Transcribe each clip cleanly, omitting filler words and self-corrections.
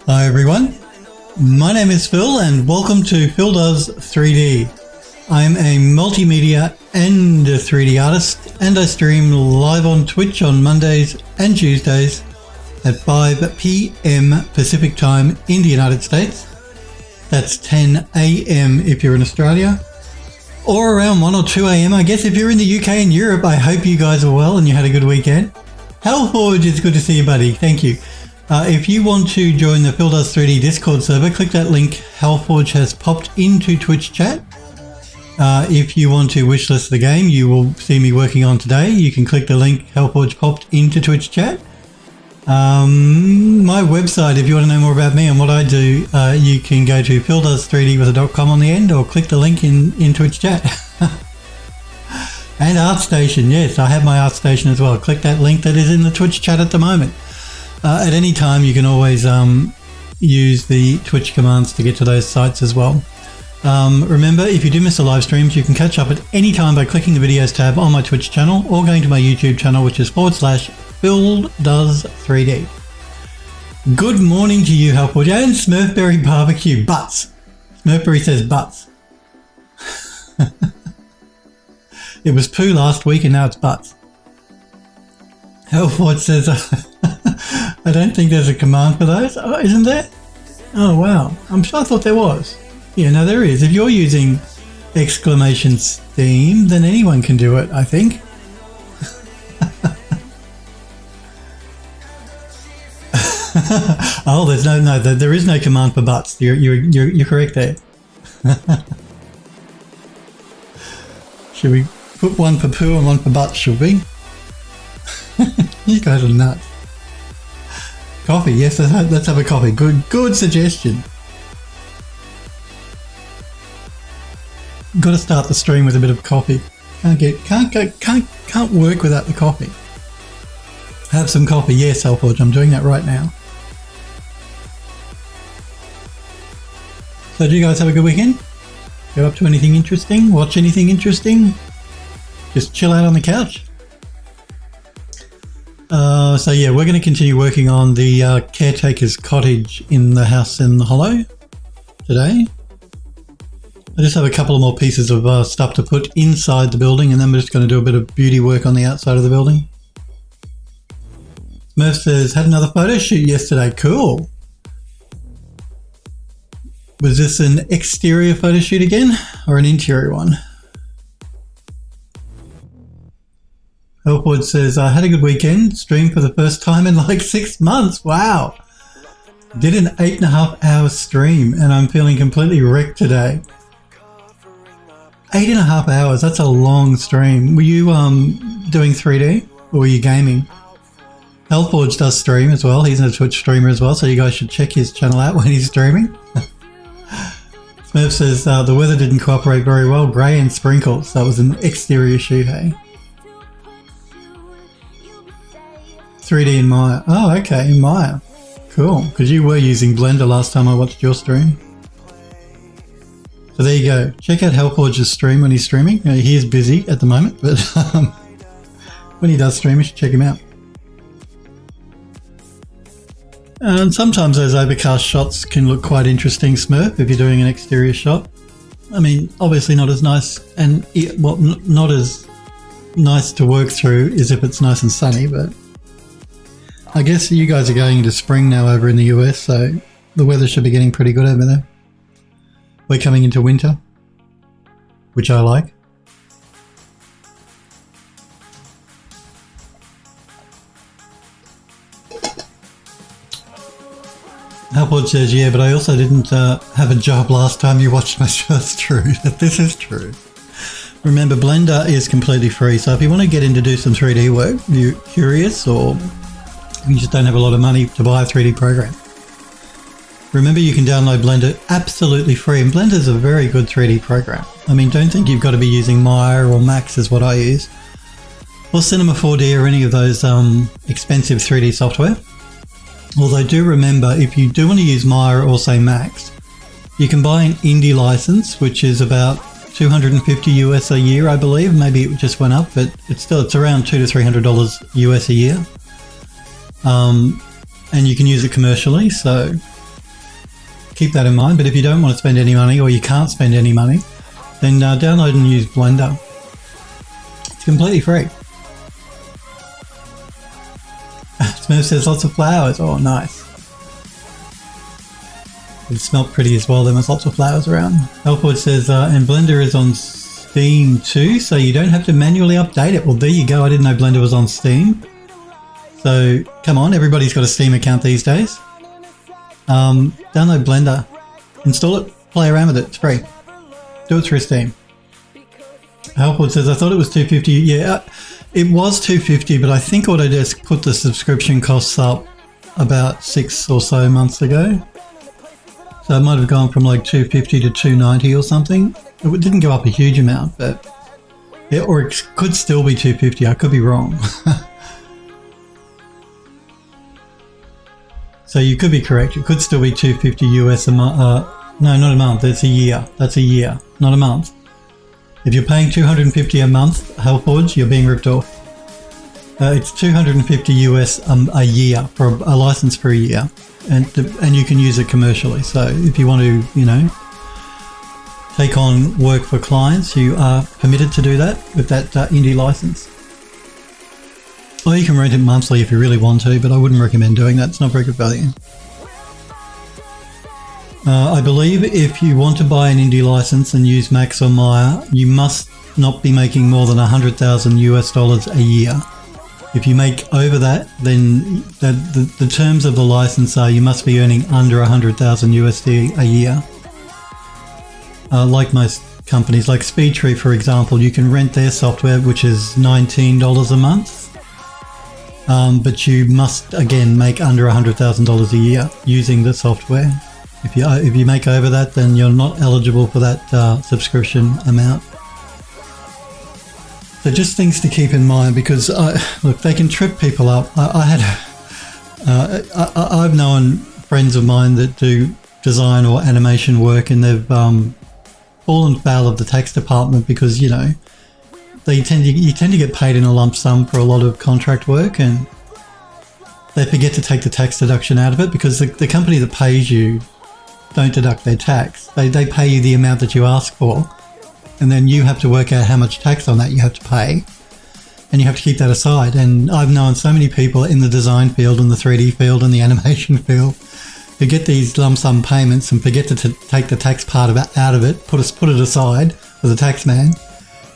Hi everyone, my name is Phil and welcome to Phil Does 3D. I'm a multimedia and a 3D artist and I stream live on Twitch on Mondays and Tuesdays at 5 p.m. Pacific time in the United States. That's 10 a.m. if you're in Australia, or around 1 or 2 a.m. I guess if you're in the UK and Europe. I hope you guys are well and you had a good weekend. Hellforge, it's good to see you, buddy. Thank you. If you want to join the Phil Does 3D Discord server, click that link. Hellforge has popped into Twitch chat. If you want to wishlist the game you will see me working on today, you can click the link. Hellforge popped into Twitch chat. My website, if you want to know more about me and what I do, you can go to phildoes3d with a .com on the end, or click the link in Twitch chat. And ArtStation, yes, I have my ArtStation as well. Click that link that is in the Twitch chat at the moment. At any time, you can always use the Twitch commands to get to those sites as well. Remember, if you do miss the live streams, you can catch up at any time by clicking the videos tab on my Twitch channel or going to my YouTube channel, which is /PhilDoes3D. Good morning to you, Hellforge, and Smurfberry Barbecue. Butts. Smurfberry says butts. It was poo last week and now it's butts. Hellforge says, I don't think there's a command for those. Oh, isn't there? Oh, wow. I thought there was. Yeah, no, there is. If you're using exclamation Steam, then anyone can do it, I think. Oh, there is no command for butts. You're correct there. Should we put one for poo and one for butts, should we? You guys are nuts. Coffee, yes, let's have a coffee. Good suggestion. Got to start the stream with a bit of coffee. Can't work without the coffee. Have some coffee, yes, Hellforge. I'm doing that right now. So, do you guys have a good weekend? Go up to anything interesting? Watch anything interesting? Just chill out on the couch? So yeah, we're going to continue working on the caretaker's cottage in the house in the Hollow today. I just have a couple of more pieces of stuff to put inside the building, and then we're just going to do a bit of beauty work on the outside of the building. Smurf says, had another photo shoot yesterday. Cool. Was this an exterior photo shoot again, or an interior one? Hellforge says, I had a good weekend, streamed for the first time in like 6 months. Wow. Did an 8.5 hour stream and I'm feeling completely wrecked today. 8.5 hours, that's a long stream. Were you doing 3D or were you gaming? Hellforge does stream as well. He's a Twitch streamer as well, so you guys should check his channel out when he's streaming. Smurf says, the weather didn't cooperate very well. Grey and sprinkles. That was an exterior shoot, hey? 3D in Maya. Oh, okay, in Maya. Cool, because you were using Blender last time I watched your stream. So there you go. Check out Hellforge's stream when he's streaming. He is busy at the moment, but when he does stream, you should check him out. And sometimes those overcast shots can look quite interesting, Smurf, if you're doing an exterior shot. I mean, obviously not as nice, and not as nice to work through as if it's nice and sunny, but I guess you guys are going into spring now over in the US, so the weather should be getting pretty good over there. We're coming into winter, which I like. Hellforge says, yeah, but I also didn't have a job last time you watched my show. That's true. This is true. Remember, Blender is completely free, so if you want to get in to do some 3D work, if you're curious or you just don't have a lot of money to buy a 3D program, remember you can download Blender absolutely free, and Blender is a very good 3D program. I mean, don't think you've got to be using Maya or Max is what I use, or Cinema 4D or any of those expensive 3D software. Although do remember, if you do want to use Maya or say Max, you can buy an indie license, which is about $250 US a year, I believe. Maybe it just went up, but it's around $200 to $300 US a year. And you can use it commercially. So keep that in mind. But if you don't want to spend any money, or you can't spend any money, then download and use Blender. It's completely free. Smurf says lots of flowers. Oh, nice. It smelled pretty as well. There was lots of flowers around. Elford says, and Blender is on Steam too, so you don't have to manually update it. Well, there you go. I didn't know Blender was on Steam. So, come on. Everybody's got a Steam account these days. Download Blender. Install it. Play around with it. It's free. Do it through Steam. Elford says, I thought it was $250. Yeah, it was $250, but I think Autodesk put the subscription costs up about 6 or so months ago. So it might have gone from like $250 to $290 or something. It didn't go up a huge amount, but or it could still be $250. I could be wrong. So you could be correct. It could still be $250 US a month. No, not a month. That's a year. That's a year, not a month. If you're paying $250 a month, Hellforge, you're being ripped off. It's $250 US a year for a license for a year. And you can use it commercially. So if you want to, take on work for clients, you are permitted to do that with that indie license. Or you can rent it monthly if you really want to, but I wouldn't recommend doing that. It's not very good value. I believe if you want to buy an indie license and use Max or Maya, you must not be making more than $100,000 US a year. If you make over that, then the terms of the license are you must be earning under $100,000 USD a year. Like most companies, like SpeedTree, for example, you can rent their software, which is $19 a month. But you must, again, make under $100,000 a year using the software. If you make over that, then you're not eligible for that subscription amount. So just things to keep in mind, because look, they can trip people up. I've known friends of mine that do design or animation work, and they've fallen foul of the tax department because you tend to get paid in a lump sum for a lot of contract work, and they forget to take the tax deduction out of it because the company that pays you don't deduct their tax. They pay you the amount that you ask for. And then you have to work out how much tax on that you have to pay. And you have to keep that aside. And I've known so many people in the design field and the 3D field and the animation field who get these lump sum payments and forget to take the tax part out of it, put it aside for the tax man.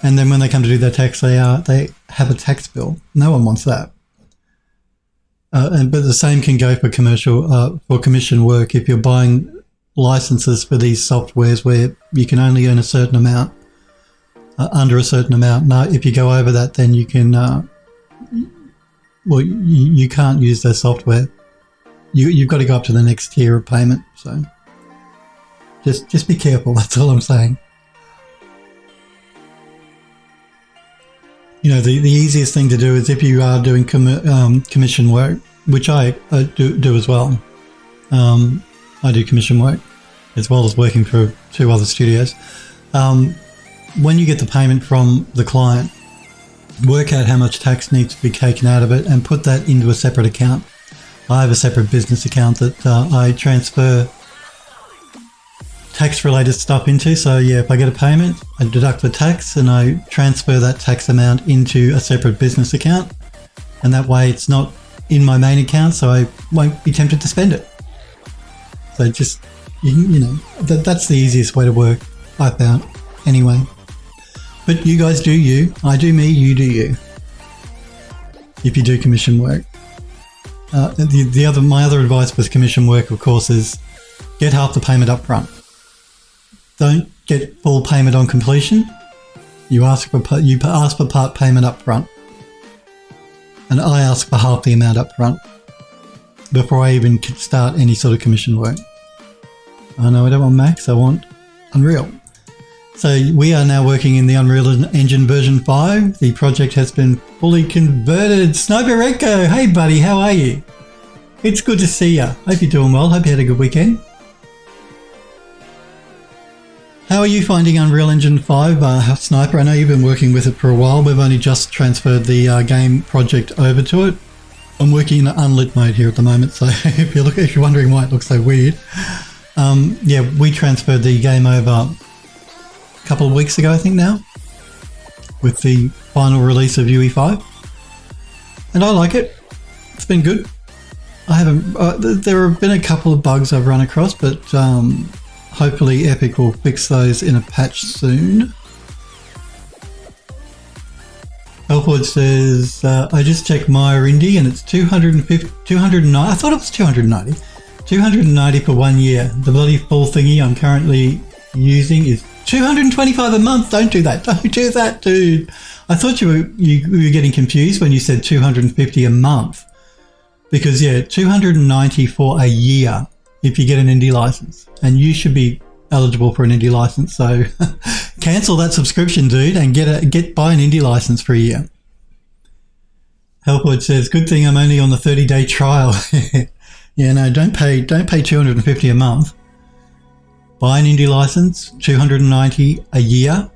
And then when they come to do their tax, they have a tax bill. No one wants that. But the same can go for commission work. If you're buying licenses for these softwares where you can only earn a certain amount, under a certain amount. Now, if you go over that, then you can, you can't use their software. You've got to go up to the next tier of payment. So just be careful. That's all I'm saying. The easiest thing to do is if you are doing commission work, which I do as well. I do commission work as well as working for 2 other studios. When you get the payment from the client, work out how much tax needs to be taken out of it and put that into a separate account. I have a separate business account that I transfer tax-related stuff into. So yeah, if I get a payment, I deduct the tax and I transfer that tax amount into a separate business account. And that way it's not in my main account, so I won't be tempted to spend it. So just, that's the easiest way to work, I found, anyway. But you guys do you, I do me, you do you. If you do commission work. My other advice with commission work, of course, is get half the payment up front. Don't get full payment on completion. You ask for part payment up front. And I ask for half the amount up front before I even start any sort of commission work. I know I don't want Max, I want Unreal. So we are now working in the Unreal Engine version 5. The project has been fully converted. Sniper Redco, hey buddy, how are you? It's good to see you. Hope you're doing well. Hope you had a good weekend. How are you finding Unreal Engine 5, Sniper? I know you've been working with it for a while. We've only just transferred the game project over to it. I'm working in unlit mode here at the moment, so if you're wondering why it looks so weird, Yeah, we transferred the game over a couple of weeks ago, I think now, with the final release of UE5. And I like it. It's been good. I haven't. There have been a couple of bugs I've run across, but hopefully Epic will fix those in a patch soon. Elfwood says, I just checked Maya Indie and it's 290. I thought it was 290. 290 for 1 year. The bloody full thingy I'm currently using is 225 a month. Don't do that. Don't do that, dude. I thought you were getting confused when you said 250 a month. Because, yeah, 290 for a year if you get an indie license. And you should be eligible for an indie license. So cancel that subscription, dude, and buy an indie license for a year. Helpwood says, good thing I'm only on the 30-day trial. Yeah, no, don't pay 250 a month. Buy an indie license, 290 a year.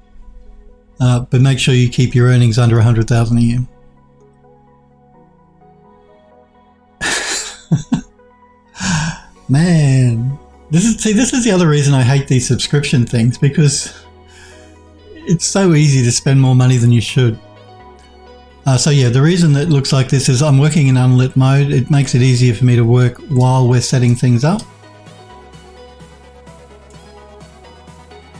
But make sure you keep your earnings under 100,000 a year. Man, this is the other reason I hate these subscription things, because it's so easy to spend more money than you should. So yeah, the reason that it looks like this is I'm working in unlit mode. It makes it easier for me to work while we're setting things up.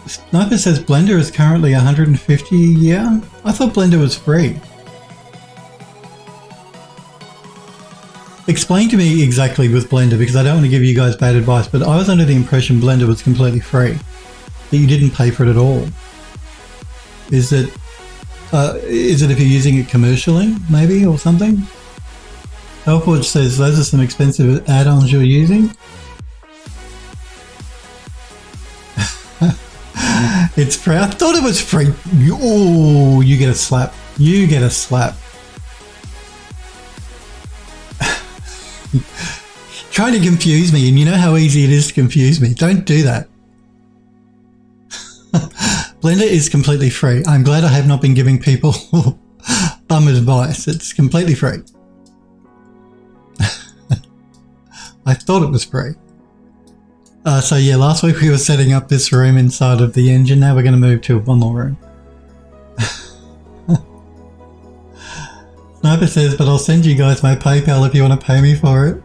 Sniper says Blender is currently 150 a year. I thought Blender was free. Explain to me exactly with Blender, because I don't want to give you guys bad advice, but I was under the impression Blender was completely free, that you didn't pay for it at all. Is it if you're using it commercially, maybe, or something? Elfwood says those are some expensive add-ons you're using. It's free. I thought it was free. Oh, you get a slap. You get a slap. Trying to confuse me, and you know how easy it is to confuse me. Don't do that. Blender is completely free. I'm glad I have not been giving people bum advice. It's completely free. I thought it was free. So yeah, last week we were setting up this room inside of the engine. Now we're going to move to one more room. Sniper says, but I'll send you guys my PayPal if you want to pay me for it.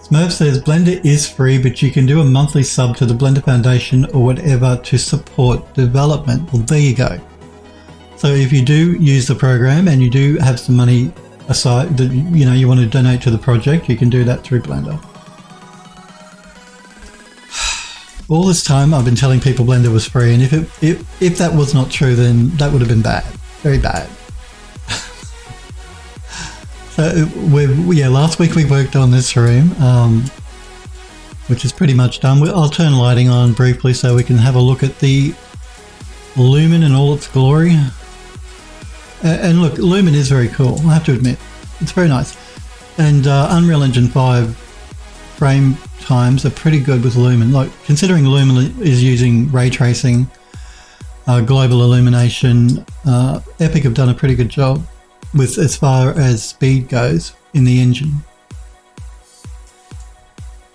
Smurf says, Blender is free, but you can do a monthly sub to the Blender Foundation or whatever to support development. Well, there you go. So if you do use the program and you do have some money aside that you want to donate to the project, you can do that through Blender. All this time I've been telling people Blender was free, and if that was not true, then that would have been bad. Very bad. So last week we worked on this room, which is pretty much done. I'll turn lighting on briefly so we can have a look at the Lumen in all its glory. And look, Lumen is very cool, I have to admit. It's very nice. And Unreal Engine 5 frame times are pretty good with Lumen. Like, considering Lumen is using ray tracing, global illumination, Epic have done a pretty good job with as far as speed goes in the engine.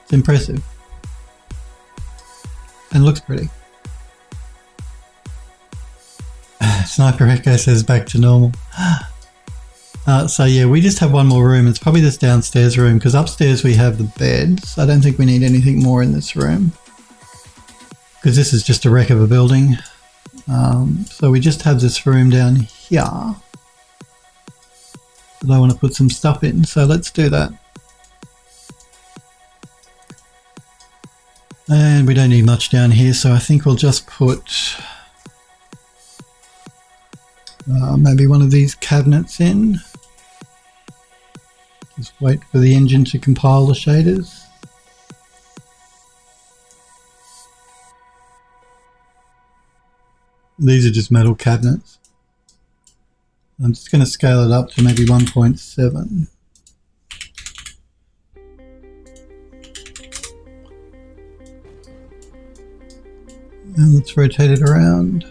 It's impressive and looks pretty. Sniper Echo says back to normal. So yeah, we just have one more room. It's probably this downstairs room, because upstairs we have the beds. I don't think we need anything more in this room, because this is just a wreck of a building. So we just have this room down here that I want to put some stuff in, so let's do that. And we don't need much down here, so I think we'll just put maybe one of these cabinets in. Just wait for the engine to compile the shaders. These are just metal cabinets. I'm just going to scale it up to maybe 1.7. And let's rotate it around.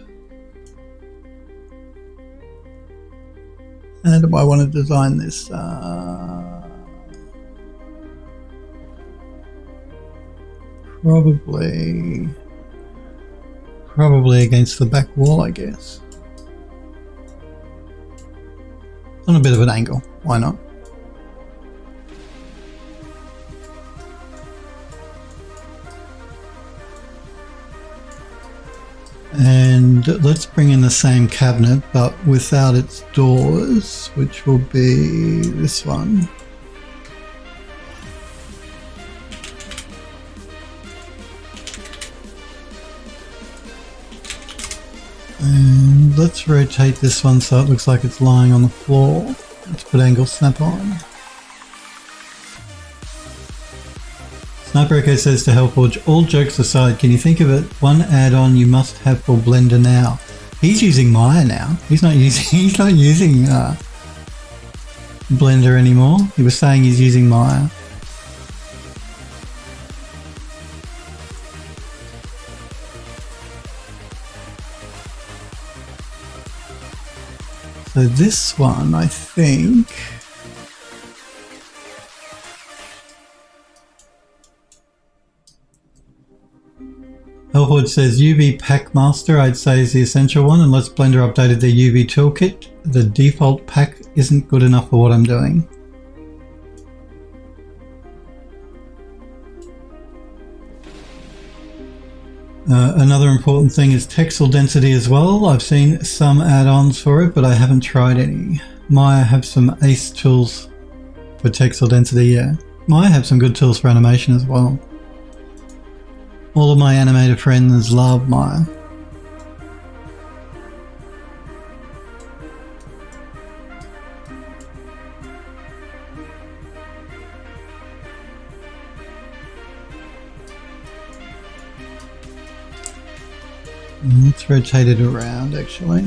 And do I want to design this? Probably against the back wall, I guess. On a bit of an angle, why not? And let's bring in the same cabinet, but without its doors, which will be this one. And let's rotate this one so it looks like it's lying on the floor. Let's put angle snap on. Sniper Echo says to Hellforge, all jokes aside, can you think of it? One add-on you must have for Blender now. He's using Maya now. He's not using Blender anymore. He was saying he's using Maya. So this one, I think, Hellwood says UV Pack Master I'd say is the essential one, unless Blender updated their UV toolkit. The default pack isn't good enough for what I'm doing. Another important thing is texel density as well. I've seen some add-ons for it, but I haven't tried any. Maya have some ace tools for texel density, yeah. Maya have some good tools for animation as well. All of my animator friends love Maya. Let's rotate it around actually.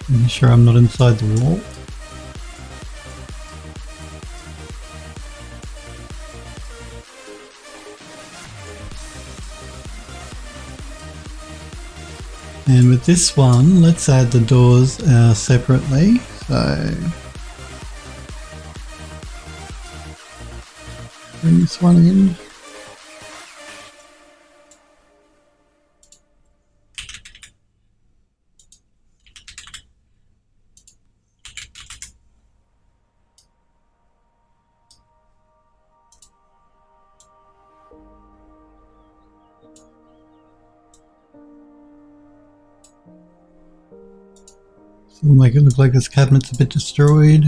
Make sure I'm not inside the wall. And with this one, let's add the doors separately. So bring this one in. So we'll make it look like this cabinet's a bit destroyed.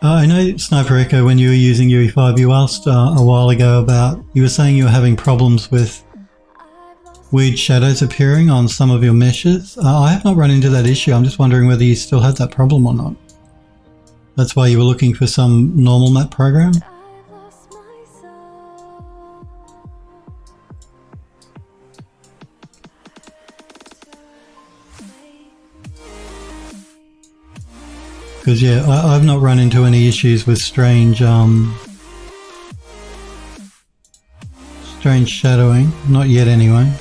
I know, Sniper Echo, when you were using UE5, you asked a while ago about, you were saying you were having problems with weird shadows appearing on some of your meshes. I have not run into that issue. I'm just wondering whether you still have that problem or not. That's why you were looking for some normal map program? Because yeah, I've not run into any issues with strange shadowing, not yet anyway.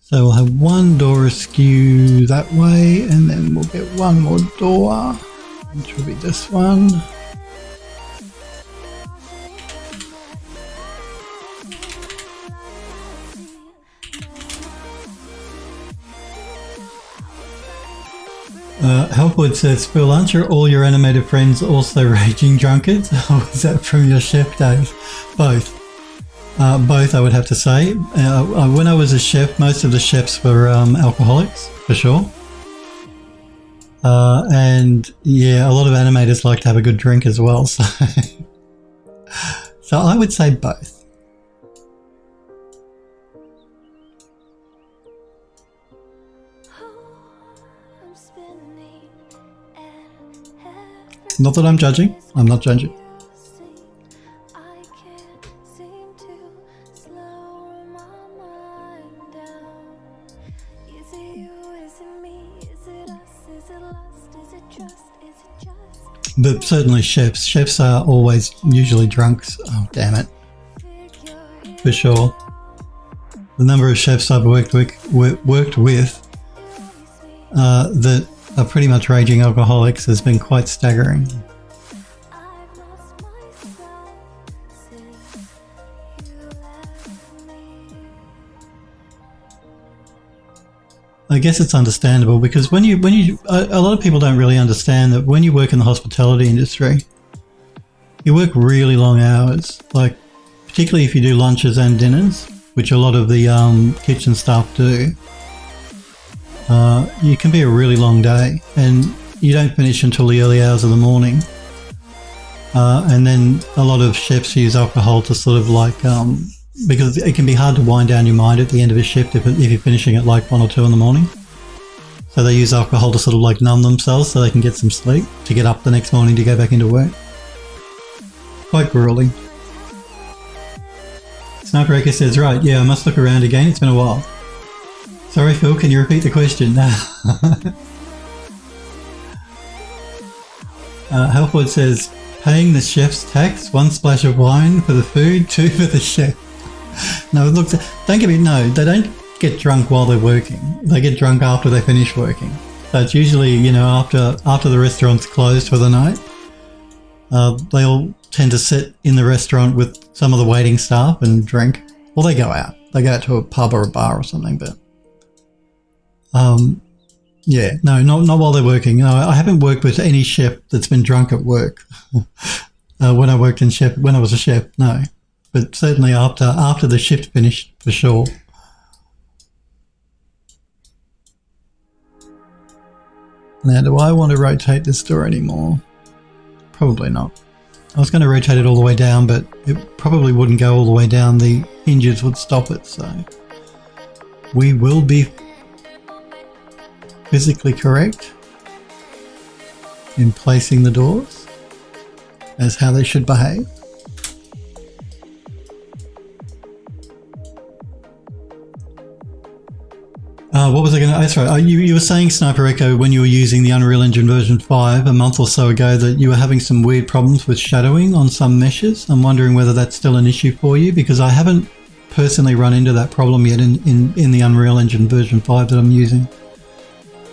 So we'll have one door askew that way, and then we'll get one more door, which will be this one. Helpwood says, Phil, aren't all your animated friends also raging drunkards? Or was that from your chef days? Both. Both, I would have to say. When I was a chef, most of the chefs were alcoholics, for sure. And yeah, a lot of animators like to have a good drink as well. So, so I would say both. Not that I'm judging. I'm not judging. But certainly chefs are always usually drunks. Oh, damn it. For sure. The number of chefs I've worked with that are pretty much raging alcoholics has been quite staggering. I guess it's understandable because when you a lot of people don't really understand that when you work in the hospitality industry, you work really long hours, like particularly if you do lunches and dinners, which a lot of the kitchen staff do. You can be a really long day and you don't finish until the early hours of the morning. And then a lot of chefs use alcohol to sort of like, because it can be hard to wind down your mind at the end of a shift if you're finishing at like 1 or 2 in the morning. So they use alcohol to sort of like numb themselves so they can get some sleep to get up the next morning to go back into work. Quite grueling. Sniper Echo says, right, yeah, I must look around again. It's been a while. Sorry, Phil, can you repeat the question? Healthwood says, paying the chef's tax, 1 splash of wine for the food, 2 for the chef. No, look, don't get me, no, they don't get drunk while they're working. They get drunk after they finish working. So it's usually, you know, after the restaurant's closed for the night, they all tend to sit in the restaurant with some of the waiting staff and drink. Well, they go out. They go out to a pub or a bar or something, but yeah, no, not while they're working. No, I haven't worked with any chef that's been drunk at work. When I was a chef, no. But certainly after the shift finished, for sure. Now, do I want to rotate this door anymore? Probably not. I was going to rotate it all the way down, but it probably wouldn't go all the way down. The hinges would stop it, so we will be physically correct in placing the doors as how they should behave. What was I going to... Oh, sorry. You were saying, Sniper Echo, when you were using the Unreal Engine version 5 a month or so ago that you were having some weird problems with shadowing on some meshes. I'm wondering whether that's still an issue for you, because I haven't personally run into that problem yet in the Unreal Engine version 5 that I'm using.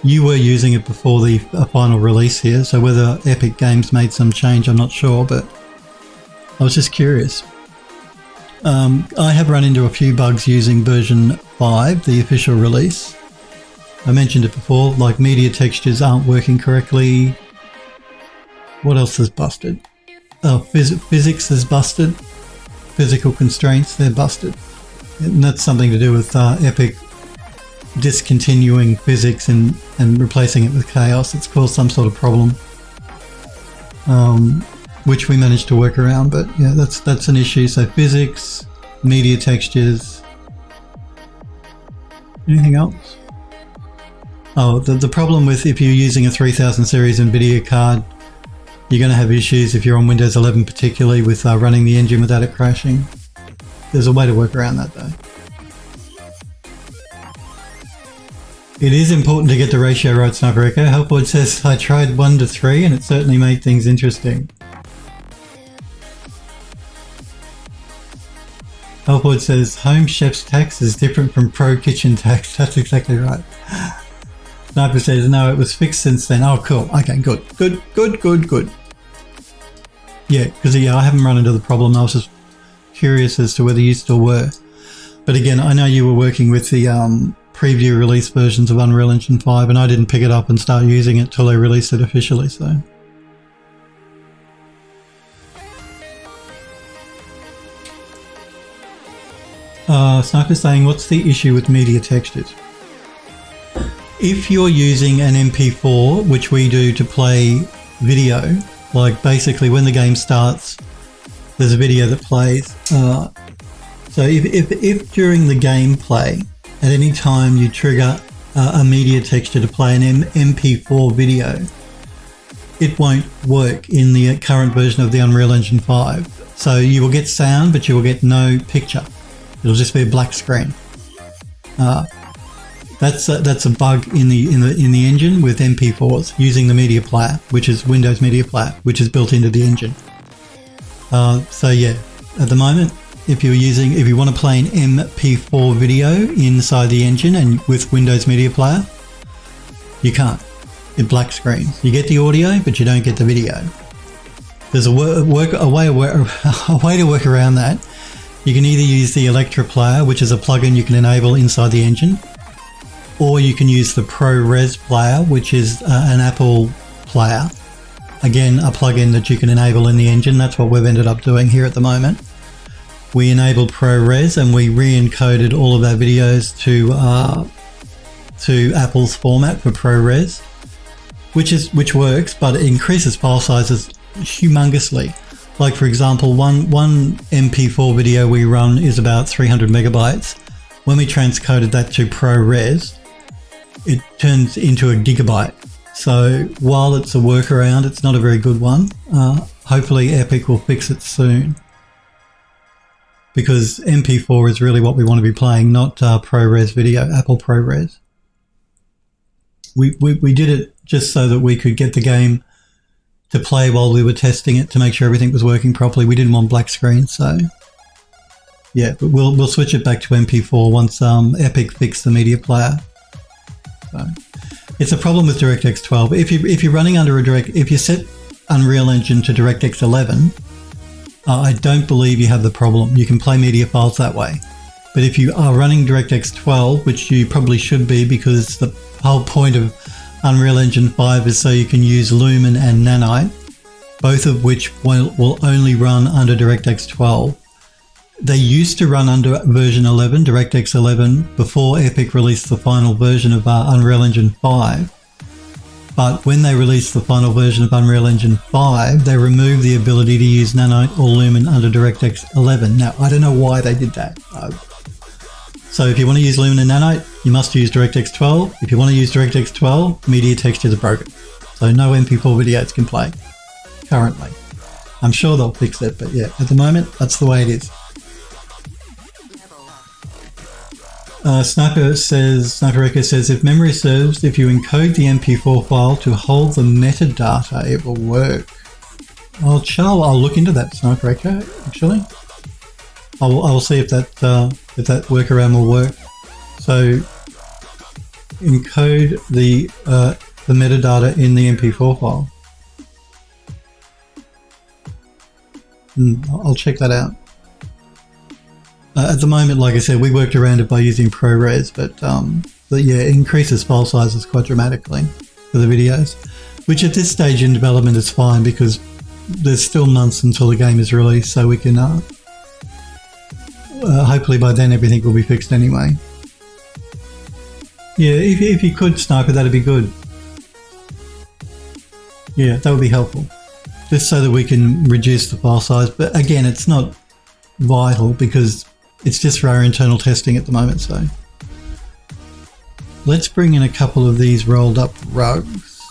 You were using it before the final release here, so whether Epic Games made some change, I'm not sure, but I was just curious. I have run into a few bugs using version 5, the official release. I mentioned it before, like media textures aren't working correctly. What else is busted? Oh, physics is busted. Physical constraints, they're busted. And that's something to do with Epic discontinuing physics and replacing it with chaos. It's caused some sort of problem, which we managed to work around, but yeah, that's an issue. So physics, media textures. Anything else? Oh, the problem with if you're using a 3000 series NVIDIA card, you're going to have issues if you're on Windows 11 particularly with running the engine without it crashing. There's a way to work around that though. It is important to get the ratio right, Sniper Echo. Helpboard says, I tried 1:3 and it certainly made things interesting. Helpboard says, home chef's tax is different from pro kitchen tax. That's exactly right. Sniper says, no, it was fixed since then. Oh, cool. Okay, good. Yeah, because I haven't run into the problem. I was just curious as to whether you still were. But again, I know you were working with the preview release versions of Unreal Engine 5, and I didn't pick it up and start using it till they released it officially, so. Sniper's saying, what's the issue with media textures? If you're using an MP4, which we do to play video, like basically when the game starts, there's a video that plays. So if during the gameplay, at any time you trigger a media texture to play an MP4 video, it won't work in the current version of the Unreal Engine 5. So you will get sound, but you will get no picture. It'll just be a black screen. That's a bug in the engine with MP4s using the media player, which is Windows Media Player, which is built into the engine. So yeah, at the moment, if you want to play an MP4 video inside the engine and with Windows Media Player, you can't. It black screens. You get the audio, but you don't get the video. There's a way to work around that. You can either use the Electra player, which is a plugin you can enable inside the engine, or you can use the ProRes player, which is an Apple player. Again, a plugin that you can enable in the engine. That's what we've ended up doing here at the moment. We enabled ProRes and we re-encoded all of our videos to Apple's format for ProRes, which works, but it increases file sizes humongously. Like for example, one MP4 video we run is about 300 megabytes. When we transcoded that to ProRes, it turns into a gigabyte. So while it's a workaround, it's not a very good one. Hopefully Epic will fix it soon, because MP4 is really what we want to be playing, not ProRes video, Apple ProRes. We did it just so that we could get the game to play while we were testing it to make sure everything was working properly. We didn't want black screen, so yeah, but we'll switch it back to MP4 once Epic fixed the media player. So it's a problem with DirectX 12. If you're running under if you set Unreal Engine to DirectX 11, I don't believe you have the problem. You can play media files that way. But if you are running DirectX 12, which you probably should be, because the whole point of Unreal Engine 5 is so you can use Lumen and Nanite, both of which will only run under DirectX 12. They used to run under version 11, DirectX 11, before Epic released the final version of Unreal Engine 5. But when they released the final version of Unreal Engine 5, they removed the ability to use Nanite or Lumen under DirectX 11. Now, I don't know why they did that. So if you want to use Lumen and Nanite, you must use DirectX 12. If you want to use DirectX 12, media textures are broken. So no MP4 videos can play currently. I'm sure they'll fix it, but yeah, at the moment, that's the way it is. Sniper Echo says, if memory serves, if you encode the MP4 file to hold the metadata, it will work. I'll look into that, Sniper Echo, actually. I'll see if that workaround will work. So encode the metadata in the MP4 file. I'll check that out. At the moment, like I said, we worked around it by using ProRes, but yeah, it increases file sizes quite dramatically for the videos, which at this stage in development is fine because there's still months until the game is released, so we can hopefully by then everything will be fixed anyway. Yeah, if you could, Sniper, that'd be good. Yeah, that would be helpful, just so that we can reduce the file size. But again, it's not vital because it's just for our internal testing at the moment. So let's bring in a couple of these rolled up rugs.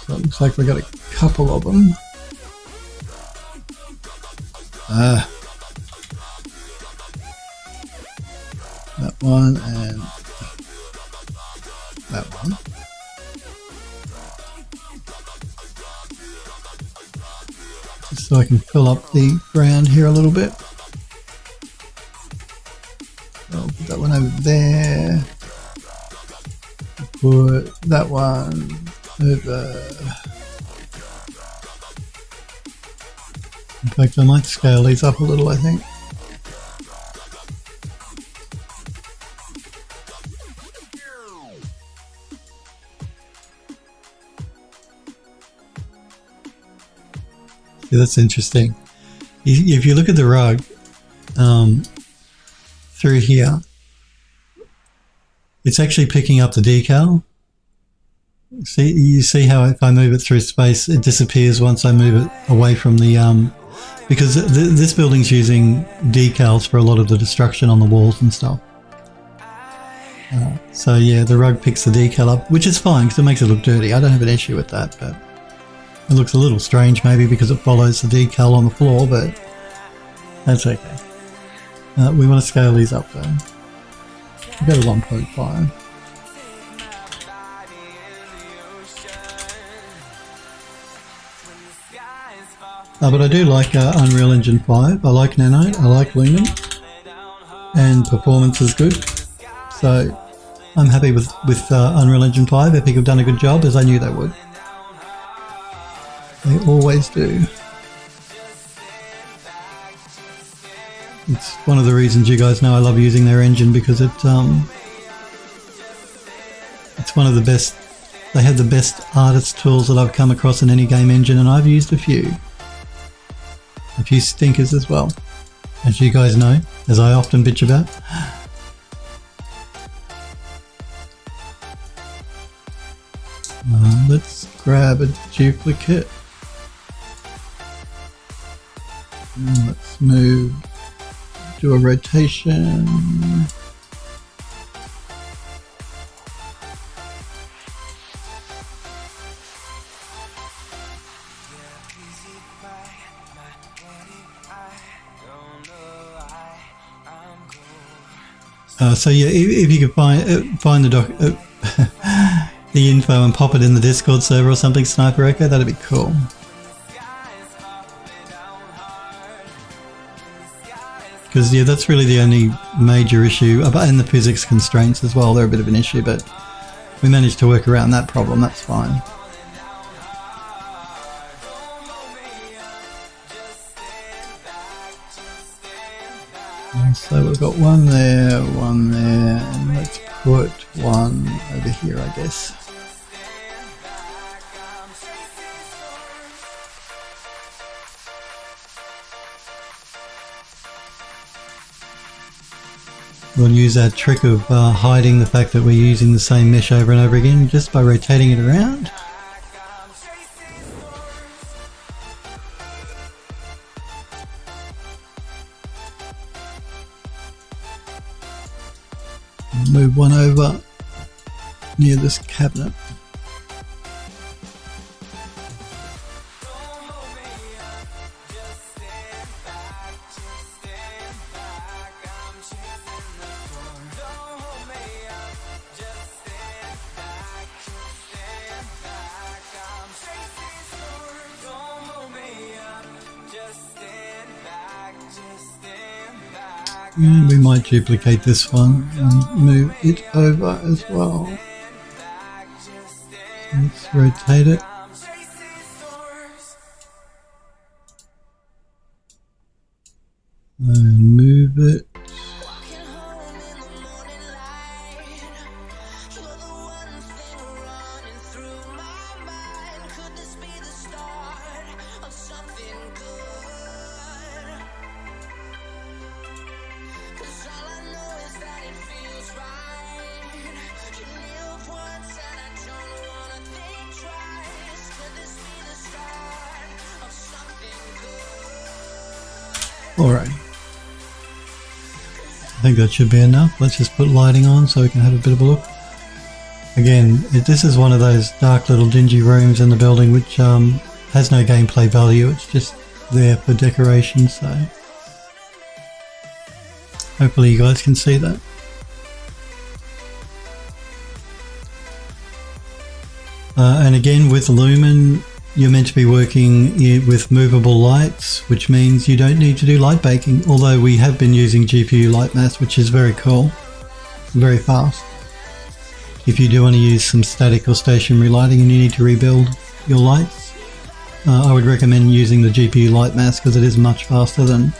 So it looks like we got a couple of them. That one and that one. Just so I can fill up the ground here a little bit. I'll put that one over there. Put that one over. In fact, I might scale these up a little, I think. Yeah, that's interesting. If you look at the rug, through here, it's actually picking up the decal. See, you see how if I move it through space, it disappears once I move it away from the, because this building's using decals for a lot of the destruction on the walls and stuff. So yeah, the rug picks the decal up, which is fine because it makes it look dirty. I don't have an issue with that, but it looks a little strange maybe because it follows the decal on the floor, but that's okay. We want to scale these up though. We'll go to 1.5. But I do like Unreal Engine 5. I like Nanite, I like Lumen, and performance is good. So I'm happy with Unreal Engine 5. Epic have done a good job, as I knew they would. They always do. It's one of the reasons you guys know I love using their engine, because it's one of the best. They have the best artist tools that I've come across in any game engine, and I've used a few stinkers as well, as you guys know, as I often bitch about. Let's grab a duplicate. And let's move, do a rotation. So yeah, if you could find the the info and pop it in the Discord server or something, Sniper Echo, that'd be cool. Because yeah, that's really the only major issue, and the physics constraints as well. They're a bit of an issue, but we managed to work around that problem. That's fine. So we've got one there, and let's put one over here, I guess. We'll use that trick of hiding the fact that we're using the same mesh over and over again just by rotating it around. Move one over near this cabinet. We might duplicate this one and move it over as well. So let's rotate it. And move it. Alright, I think that should be enough. Let's just put lighting on so we can have a bit of a look. Again, this is one of those dark little dingy rooms in the building which has no gameplay value, it's just there for decoration, so hopefully you guys can see that. And again, with Lumen, you're meant to be working with movable lights, which means you don't need to do light baking, although we have been using GPU light mask, which is very cool, very fast. If you do want to use some static or stationary lighting and you need to rebuild your lights, I would recommend using the GPU light mask because it is much faster than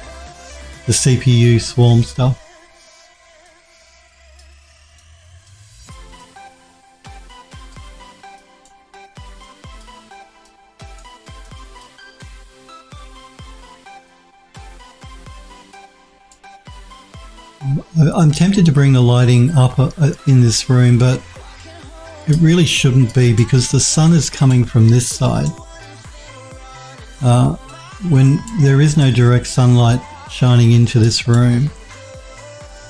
the CPU swarm stuff. I'm tempted to bring the lighting up in this room, but it really shouldn't be because the sun is coming from this side. When there is no direct sunlight shining into this room,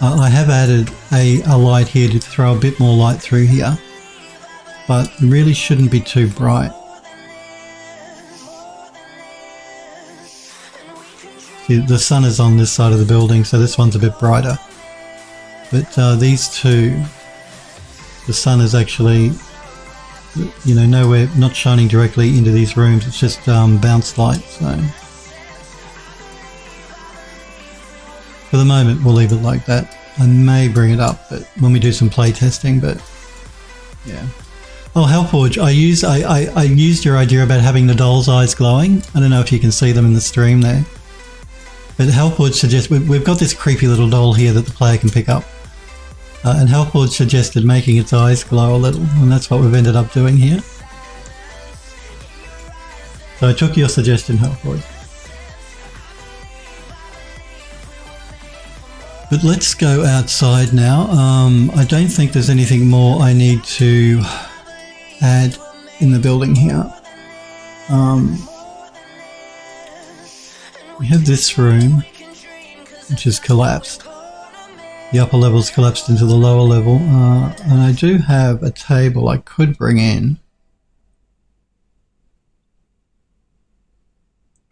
I have added a light here to throw a bit more light through here, but it really shouldn't be too bright. See, the sun is on this side of the building, so this one's a bit brighter. But these two, the sun is actually, you know, nowhere, not shining directly into these rooms. It's just bounce light. So for the moment, we'll leave it like that. I may bring it up, but when we do some play testing. But yeah. Oh, Hellforge, I used your idea about having the doll's eyes glowing. I don't know if you can see them in the stream there. But Hellforge suggests we've got this creepy little doll here that the player can pick up. And Hellforge suggested making its eyes glow a little, and that's what we've ended up doing here. So I took your suggestion, Hellforge. But let's go outside now. I don't think there's anything more I need to add in the building here. We have this room, which is collapsed. The upper level's collapsed into the lower level, and I do have a table I could bring in.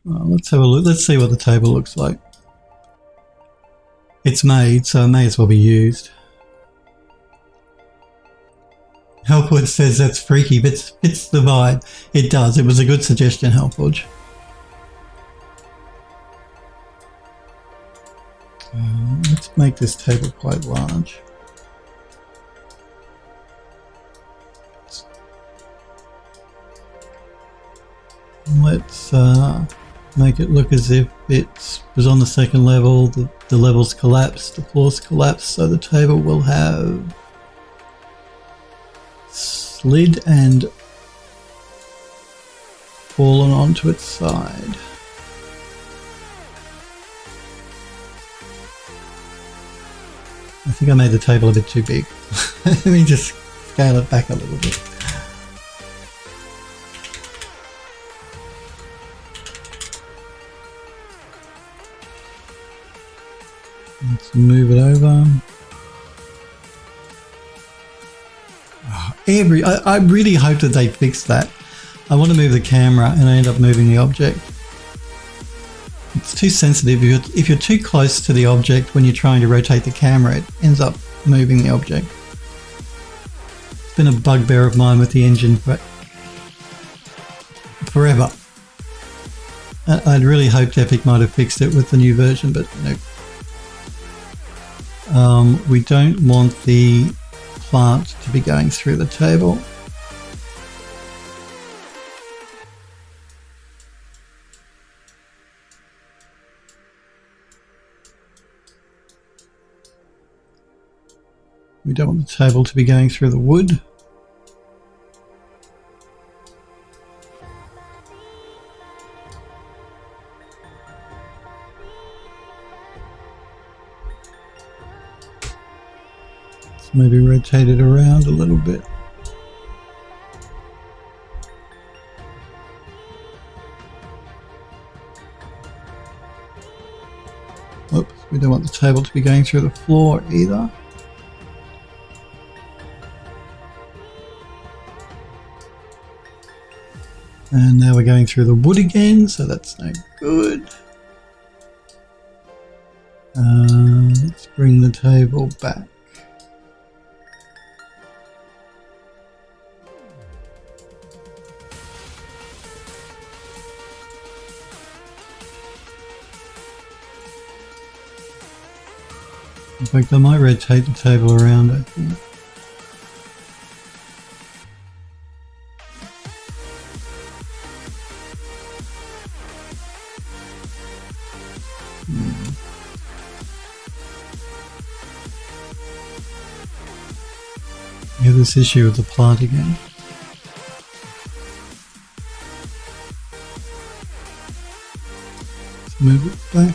Let's have a look. Let's see what the table looks like. It's made, so it may as well be used. Hellforge says that's freaky, but fits the vibe. It does. It was a good suggestion, Hellforge. Let's make this table quite large. Let's make it look as if it was on the second level, the levels collapsed, the floors collapsed, so the table will have slid and fallen onto its side. I think I made the table a bit too big. Let me just scale it back a little bit. Let's move it over. I really hope that they fix that. I want to move the camera and I end up moving the object. It's too sensitive. If you're too close to the object when you're trying to rotate the camera, it ends up moving the object. It's been a bugbear of mine with the engine for forever. I'd really hoped Epic might have fixed it with the new version, but nope. We don't want the plant to be going through the table. We don't want the table to be going through the wood. Let's maybe rotate it around a little bit. Oops, we don't want the table to be going through the floor either. And now we're going through the wood again, so that's no good. Let's bring the table back. In fact, I might rotate the table around, I think. We have this issue with the plant again. Let's move it back.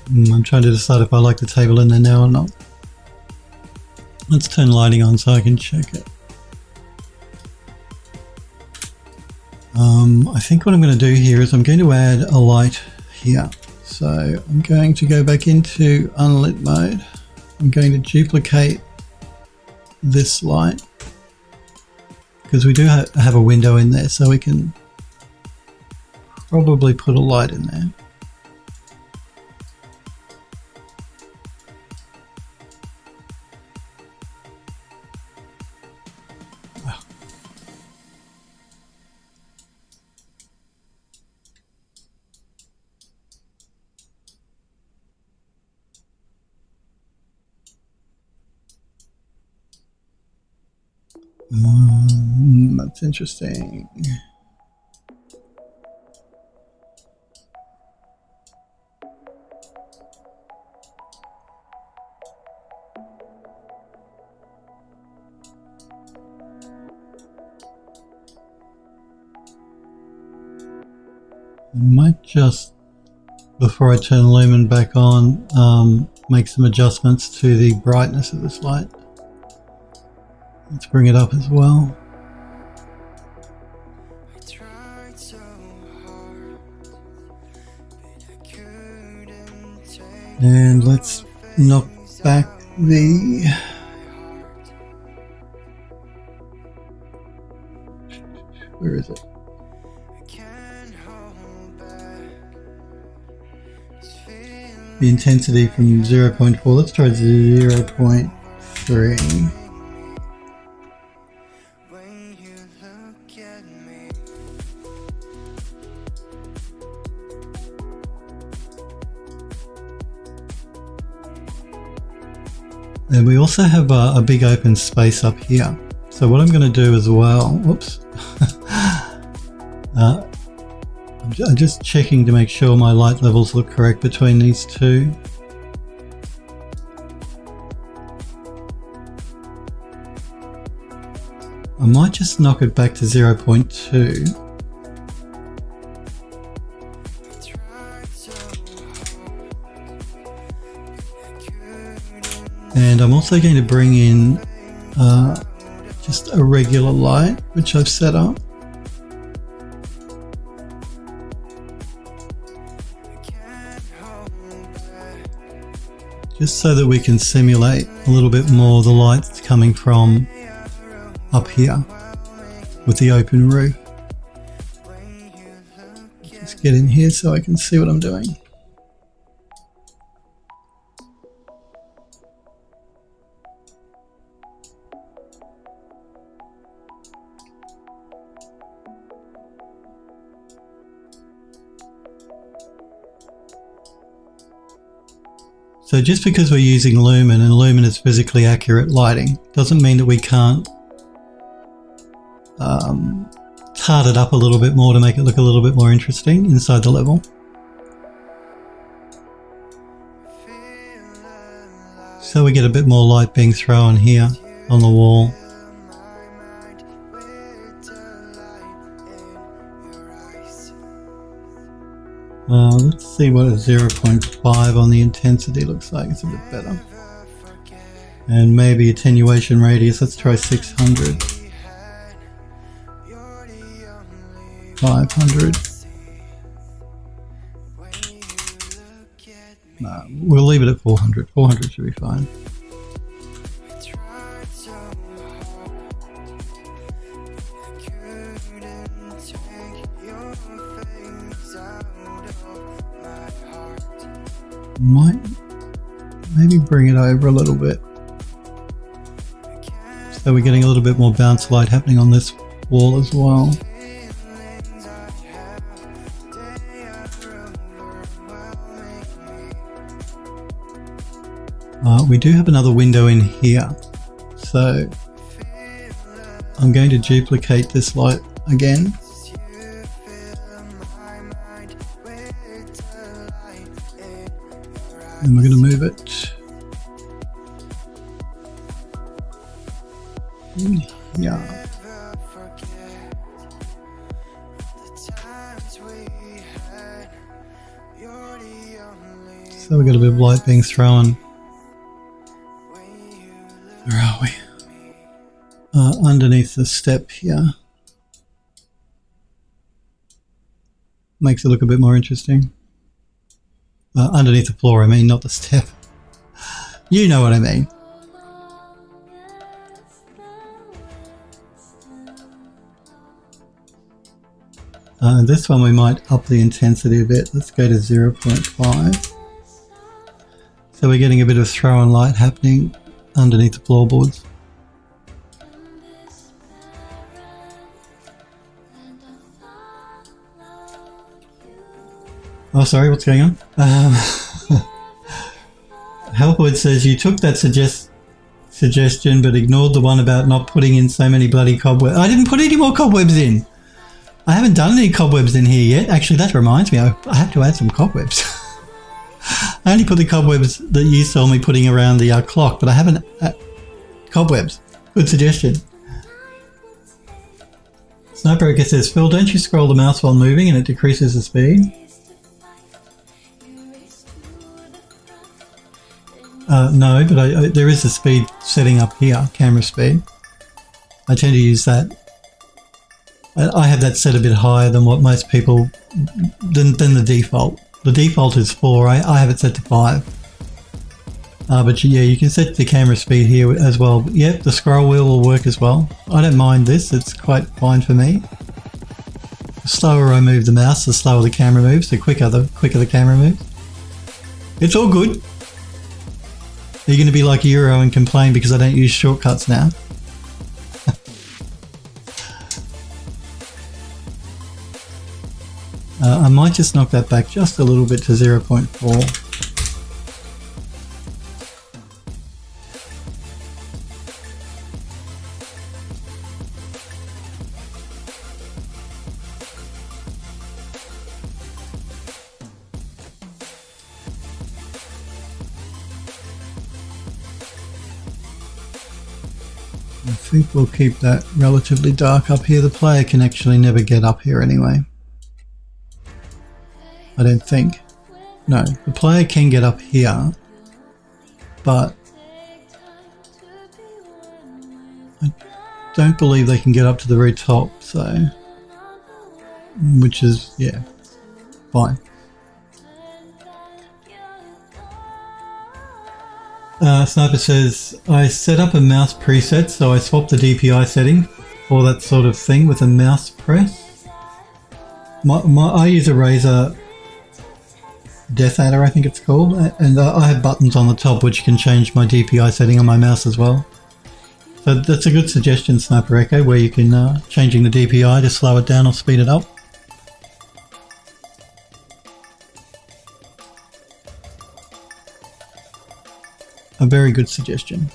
I'm trying to decide if I like the table in there now or not. Let's turn lighting on so I can check it. I think what I'm going to do here is I'm going to add a light here. So I'm going to go back into unlit mode. I'm going to duplicate this light because we do have a window in there, so we can probably put a light in there. That's interesting. I might just, before I turn Lumen back on, make some adjustments to the brightness of this light. Let's bring it up as well. And let's knock back the where is it? The intensity from 0.4. Let's try 0.3. And we also have a big open space up here. So what I'm going to do as well, whoops, I'm just checking to make sure my light levels look correct between these two. I might just knock it back to 0.2. And I'm also going to bring in just a regular light, which I've set up. Just so that we can simulate a little bit more the light that's coming from up here with the open roof. Just get in here so I can see what I'm doing. So just because we're using Lumen, and Lumen is physically accurate lighting, doesn't mean that we can't tart it up a little bit more to make it look a little bit more interesting inside the level. So we get a bit more light being thrown here on the wall. Let's see what a 0.5 on the intensity looks like. It's a bit better. And maybe attenuation radius. Let's try 600. 500. No, we'll leave it at 400. 400 should be fine. Might maybe bring it over a little bit, so we're getting a little bit more bounce light happening on this wall as well. We do have another window in here, so I'm going to duplicate this light again. And we're going to move it in here. So we've got a bit of light being thrown. Where are we? Underneath the step here. Makes it look a bit more interesting. Underneath the floor, I mean, not the step. You know what I mean. This one we might up the intensity a bit. Let's go to 0.5. So we're getting a bit of throw and light happening underneath the floorboards. Oh, sorry, what's going on? Helpwood says you took that suggestion but ignored the one about not putting in so many bloody cobwebs. I didn't put any more cobwebs in. I haven't done any cobwebs in here yet. Actually, that reminds me, I have to add some cobwebs. I only put the cobwebs that you saw me putting around the clock, but I haven't... cobwebs. Good suggestion. Snowbreaker says, Phil, don't you scroll the mouse while moving and it decreases the speed? No, but there is a speed setting up here, camera speed. I tend to use that. I have that set a bit higher than what most people, than the default. The default is 4, I have it set to 5. But yeah, you can set the camera speed here as well. Yep, the scroll wheel will work as well. I don't mind this, it's quite fine for me. The slower I move the mouse, the slower the camera moves, the quicker the camera moves. It's all good. Are you going to be like Euro and complain because I don't use shortcuts now? I might just knock that back just a little bit to 0.4. I think we'll keep that relatively dark up here. The player can actually never get up here anyway. I don't think. No, the player can get up here, but I don't believe they can get up to the very top, so, which is, yeah, fine. Sniper says, I set up a mouse preset, so I swapped the DPI setting for that sort of thing with a mouse press. I use a Razer Death Adder, I think it's called, and I have buttons on the top which can change my DPI setting on my mouse as well. So that's a good suggestion, Sniper Echo, where you can changing the DPI to slow it down or speed it up. A very good suggestion.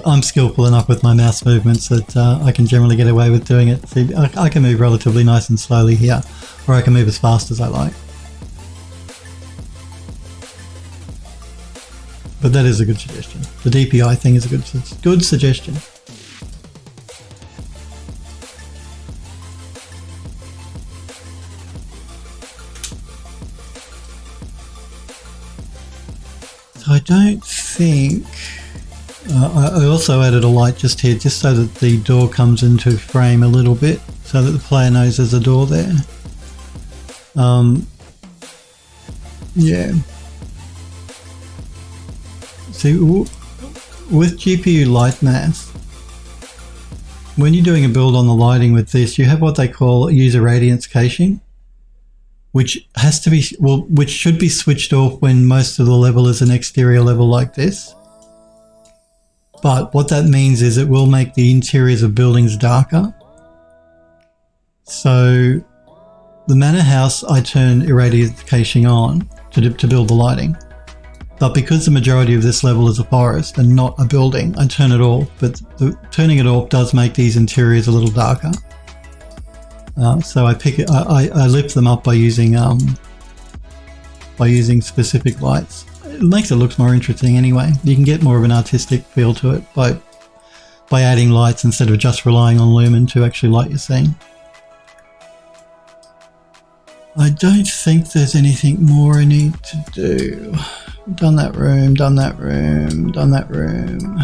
I'm skillful enough with my mouse movements that I can generally get away with doing it. See, I can move relatively nice and slowly here, or I can move as fast as I like. But that is a good suggestion. The DPI thing is a good suggestion. So I don't think... I also added a light just here, just so that the door comes into frame a little bit, so that the player knows there's a door there. Yeah. See, with GPU light mask, when you're doing a build on the lighting with this, you have what they call user radiance caching, which has to be, which should be switched off when most of the level is an exterior level like this. But what that means is it will make the interiors of buildings darker. So the manor house, I turn irradiance caching on to build the lighting. But because the majority of this level is a forest and not a building, I turn it off. But turning it off does make these interiors a little darker. So I lift them up by using specific lights. It makes it look more interesting anyway. You can get more of an artistic feel to it by adding lights instead of just relying on lumen to actually light your scene. I don't think there's anything more I need to do. Done that room, done that room, done that room.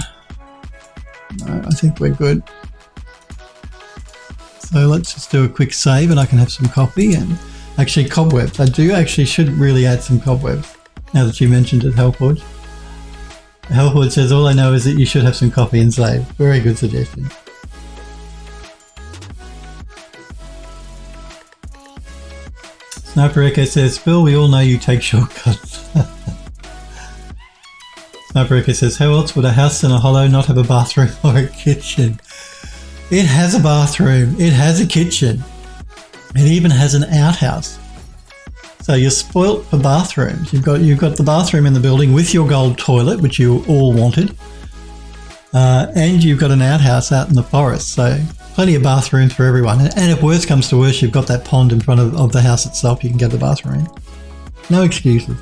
No, I think we're good. So let's just do a quick save and I can have some coffee. And actually cobwebs. I should really add some cobwebs now that you mentioned it, Hellforge. Hellforge says, all I know is that you should have some coffee and save. Very good suggestion. Sniper Echo says, Phil, we all know you take shortcuts. Sniper Echo says, how else would a house in a hollow not have a bathroom or a kitchen? It has a bathroom. It has a kitchen. It even has an outhouse. So you're spoilt for bathrooms. You've got the bathroom in the building with your gold toilet, which you all wanted. And you've got an outhouse out in the forest. So plenty of bathrooms for everyone. And if worse comes to worse, you've got that pond in front of the house itself. You can get the bathroom in. No excuses.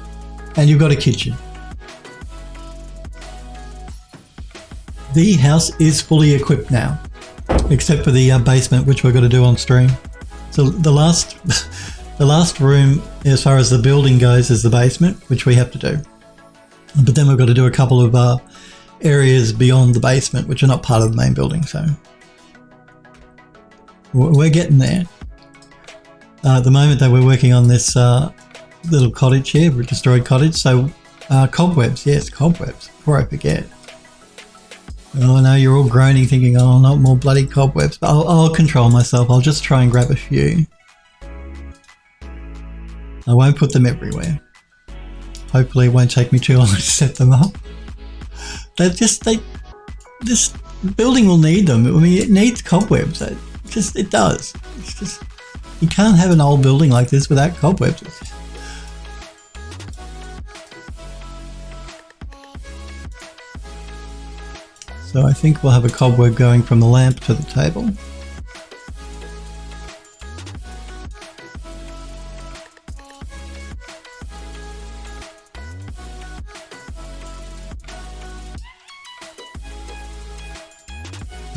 And you've got a kitchen. The house is fully equipped now, except for the basement, which we're going to do on stream. So the last room, as far as the building goes, is the basement, which we have to do. But then we've got to do a couple of areas beyond the basement, which are not part of the main building. So we're getting there. At the moment, though, we're working on this little cottage here, a destroyed cottage. So cobwebs, yes, cobwebs. Before I forget. Oh, I know you're all groaning, thinking, oh, not more bloody cobwebs. But I'll control myself. I'll just try and grab a few. I won't put them everywhere. Hopefully it won't take me too long to set them up. This building will need them. I mean, it needs cobwebs. It does. It's just, you can't have an old building like this without cobwebs. So I think we'll have a cobweb going from the lamp to the table.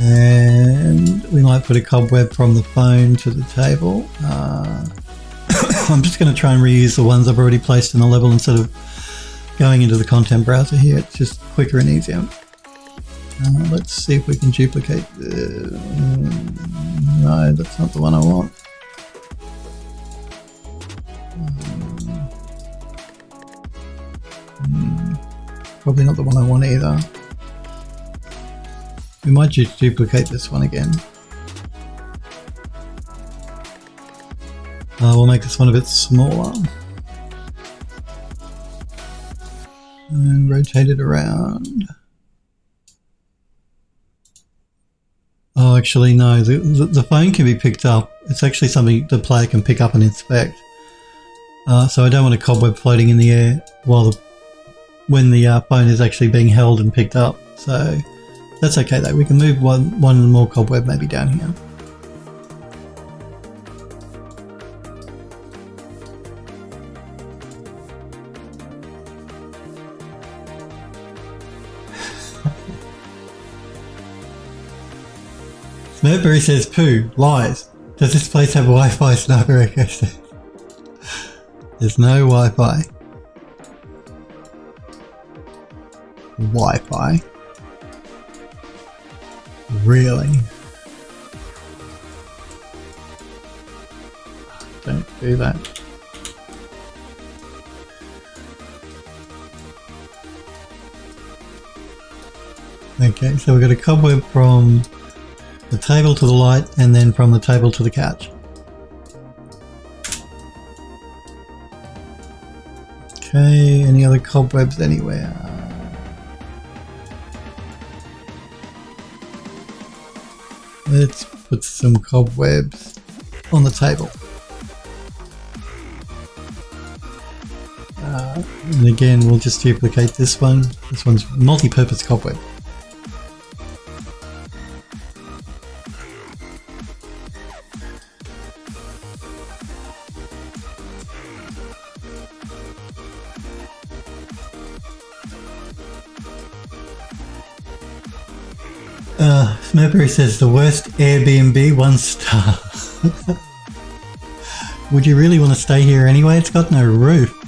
And we might put a cobweb from the phone to the table. I'm just going to try and reuse the ones I've already placed in the level instead of going into the content browser here. It's just quicker and easier. Let's see if we can duplicate the... No, that's not the one I want. Probably not the one I want either. We might just duplicate this one again. We'll make this one a bit smaller. And rotate it around. Oh, actually, no. The phone can be picked up. It's actually something the player can pick up and inspect. So I don't want a cobweb floating in the air when the phone is actually being held and picked up. So that's okay though. We can move one more cobweb maybe down here. Mercury says poo, lies. Does this place have Wi-Fi? Sniper Echo says. There's no Wi-Fi. Wi-Fi? Really? Don't do that. Okay, so we've got a cobweb from the table to the light and then from the table to the couch. Okay, any other cobwebs anywhere? Let's put some cobwebs on the table. And again, we'll just duplicate this one. This one's multi-purpose cobweb. Smurpery says the worst Airbnb, 1 star. would you really want to stay here anyway? It's got no roof.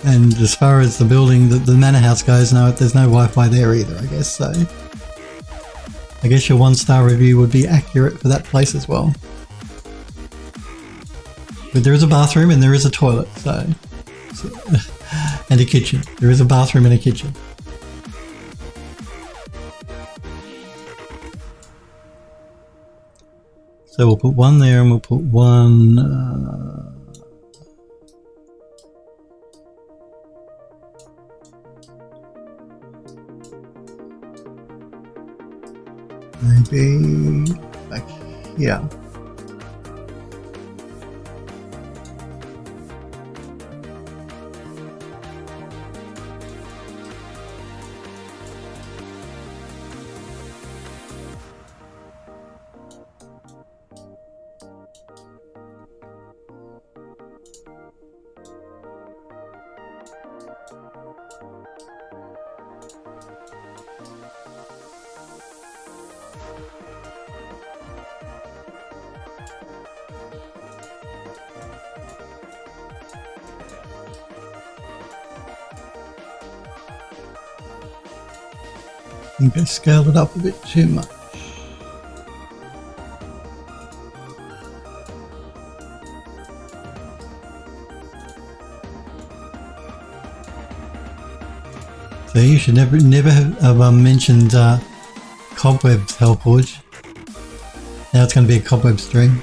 And as far as the building, the manor house goes, no, there's no Wi-Fi there either, I guess. So I guess your 1-star review would be accurate for that place as well. But there is a bathroom and there is a toilet, so and a kitchen. There is a bathroom and a kitchen. So we'll put one there and we'll put one... maybe back here. I think I scaled it up a bit too much. So you should never have mentioned cobwebs, Hellforge. Now it's going to be a cobweb stream.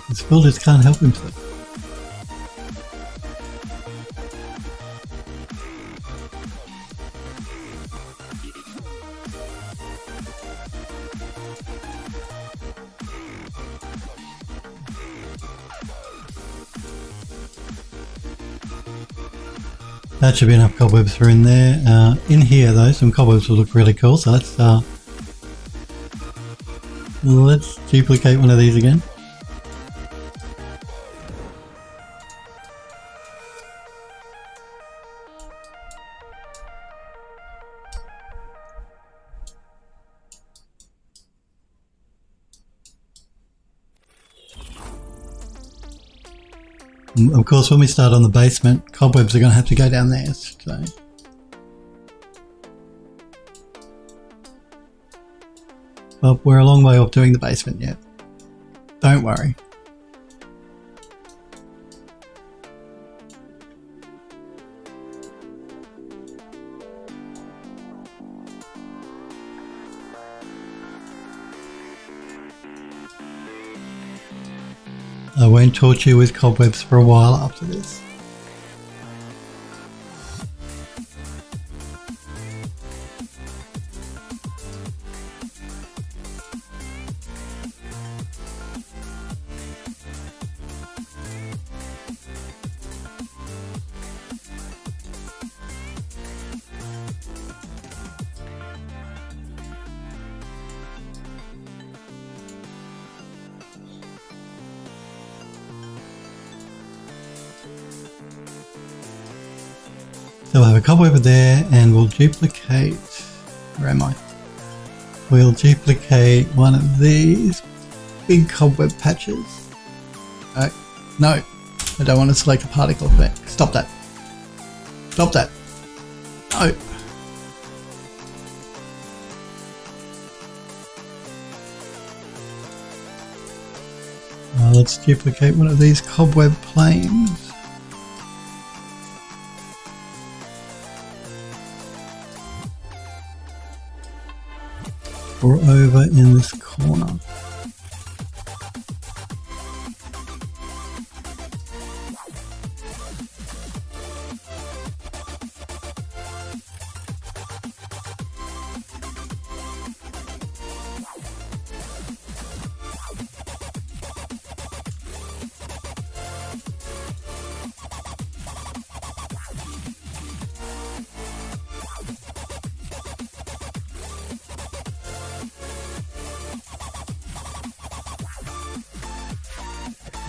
These builders can't help himself. That should be enough cobwebs for in there. In here though, some cobwebs will look really cool, so let's duplicate one of these again. Of course, when we start on the basement, cobwebs are going to have to go down there. So. Well, we're a long way off doing the basement yet. Don't worry. I won't torture you with cobwebs for a while after this. So we'll have a cobweb there and we'll duplicate, where am I? We'll duplicate one of these big cobweb patches. No, I don't want to select a particle effect. Stop that. Stop that. No. Let's duplicate one of these cobweb planes. Or over in this corner.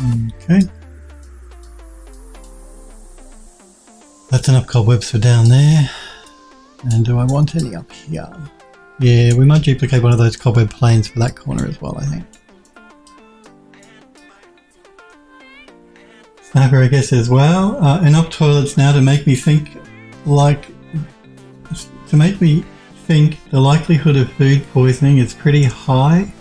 Okay. That's enough cobwebs for down there. And do I want any up here? Yeah, we might duplicate one of those cobweb planes for that corner as well, I think. Sniper, I guess, as well. Enough toilets now to make me think the likelihood of food poisoning is pretty high.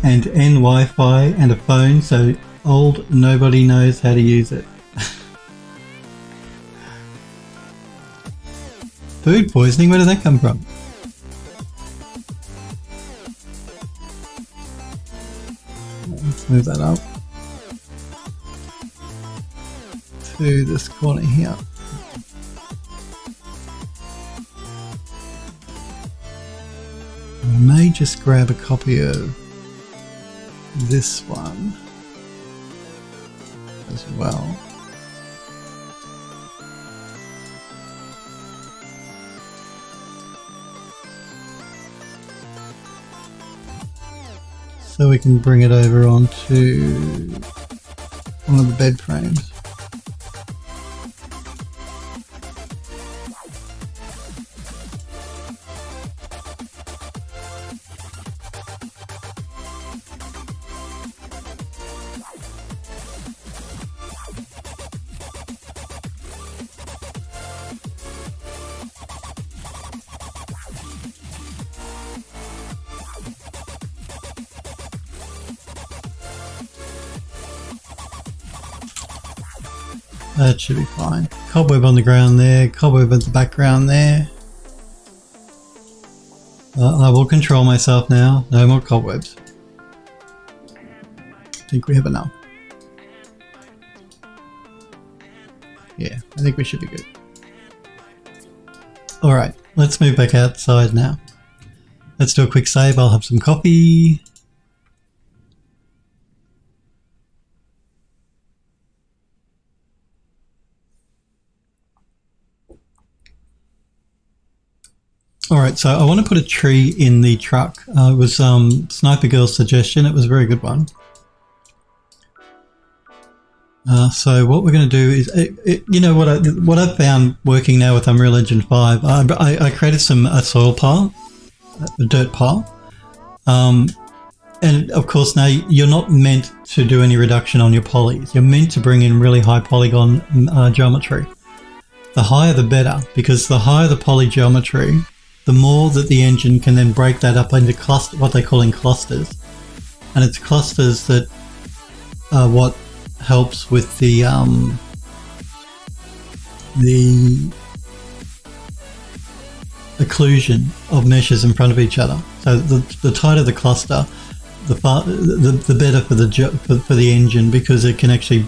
And Wi-Fi and a phone, so old nobody knows how to use it. Food poisoning? Where did that come from? Let's move that up to this corner here. I may just grab a copy of this one as well. So we can bring it over onto one of the bed frames. That should be fine. Cobweb on the ground there, cobweb at the background there. I will control myself now. No more cobwebs. I think we have enough. Yeah, I think we should be good. Alright, let's move back outside now. Let's do a quick save. I'll have some coffee. Alright, so I want to put a tree in the truck. It was Sniper Girl's suggestion. It was a very good one. So what we're going to do is, you know what I've found working now with Unreal Engine 5, I created a soil pile, a dirt pile. And of course now you're not meant to do any reduction on your polys. You're meant to bring in really high polygon geometry. The higher the better, because the higher the poly geometry, the more that the engine can then break that up into what they call in clusters. And it's clusters that are what helps with the occlusion of meshes in front of each other. So the tighter the cluster, the better for the engine, because it can actually,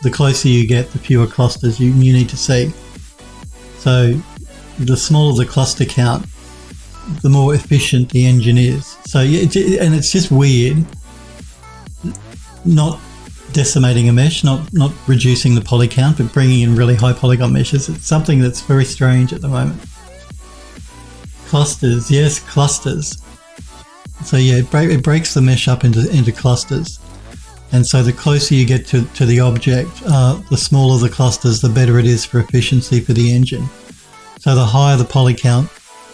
the closer you get, the fewer clusters you need to see. So the smaller the cluster count, the more efficient the engine is. So and it's just weird not decimating a mesh, not reducing the poly count, but bringing in really high polygon meshes. It's something that's very strange at the moment. Clusters, yes, clusters. So yeah, it breaks the mesh up into clusters. And so the closer you get to the object, the smaller the clusters, the better it is for efficiency for the engine. So the higher the poly count,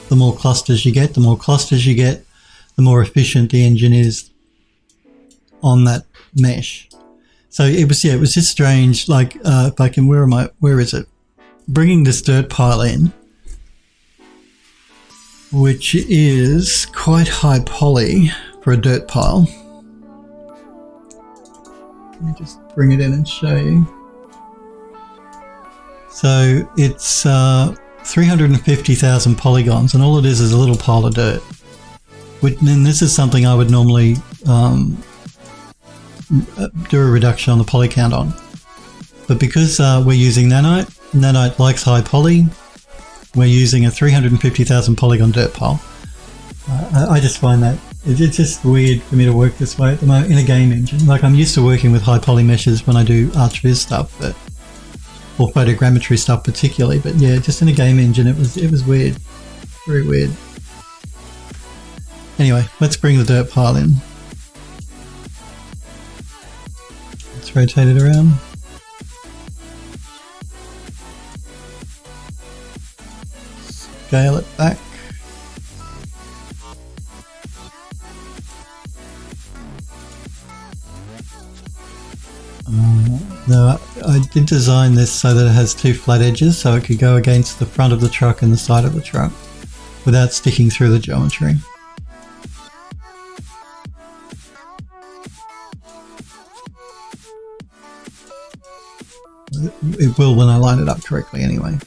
the more clusters you get. The more clusters you get, the more efficient the engine is on that mesh. So it was just strange. Like if I can, where is it? Bringing this dirt pile in, which is quite high poly for a dirt pile. Let me just bring it in and show you. So it's 350,000 polygons, and all it is a little pile of dirt. And this is something I would normally do a reduction on the poly count on. But because we're using Nanite likes high poly, we're using a 350,000 polygon dirt pile. I just find that it's just weird for me to work this way at the moment in a game engine. Like, I'm used to working with high poly meshes when I do ArchViz stuff, or photogrammetry stuff particularly, but yeah, just in a game engine it was weird, very weird. Anyway, let's bring the dirt pile in. Let's rotate it around. Scale it back. Now, I did design this so that it has two flat edges, so it could go against the front of the truck and the side of the truck without sticking through the geometry. It will when I line it up correctly anyway.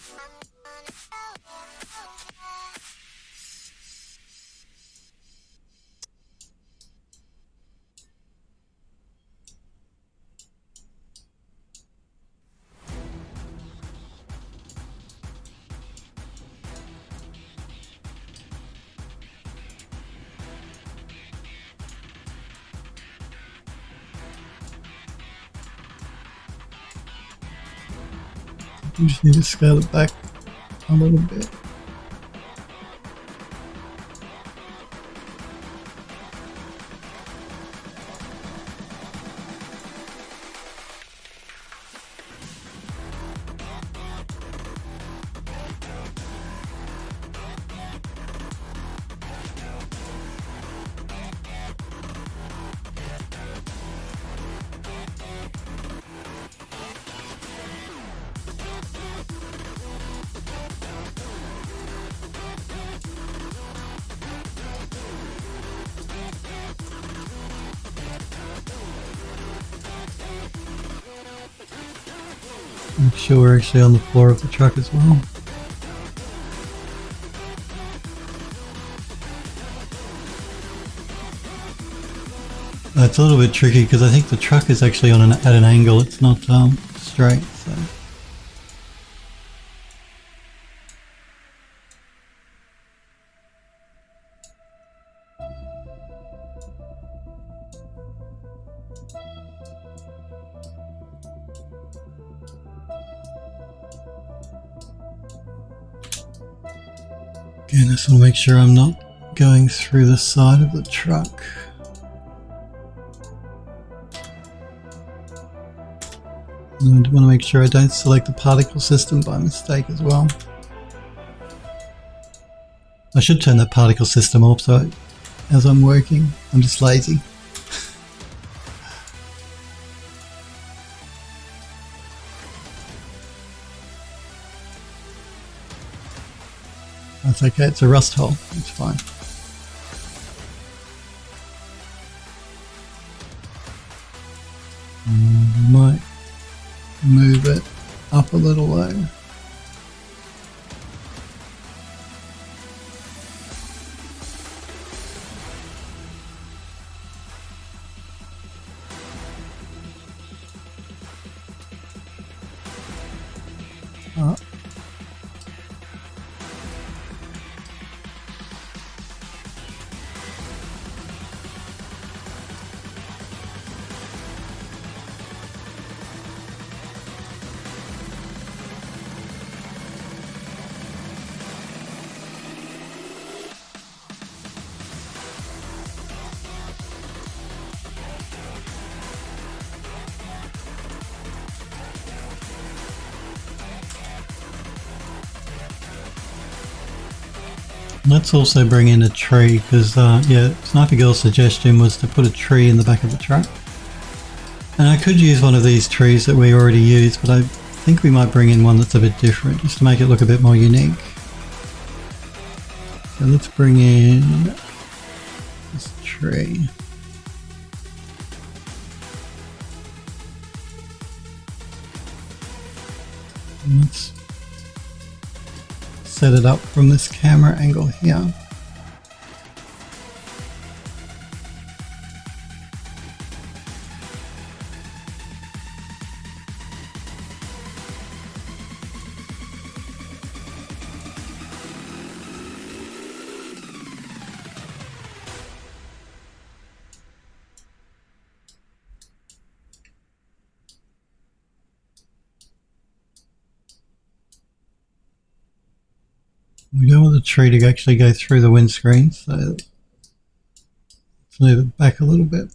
You just need to scale it back a little bit. Make sure we're actually on the floor of the truck as well. It's a little bit tricky because I think the truck is actually on at an angle. It's not straight. So. Again, I just want to make sure I'm not going through the side of the truck. And I want to make sure I don't select the particle system by mistake as well. I should turn that particle system off so as I'm working. I'm just lazy. That's okay, it's a rust hole, it's fine. Might move it up a little though. Let's also bring in a tree because, yeah, Sniper Girl's suggestion was to put a tree in the back of the truck. And I could use one of these trees that we already used, but I think we might bring in one that's a bit different just to make it look a bit more unique. So let's bring in this tree. And let's set it up from this camera angle here. We don't want the tree to actually go through the windscreen, so let's move it back a little bit.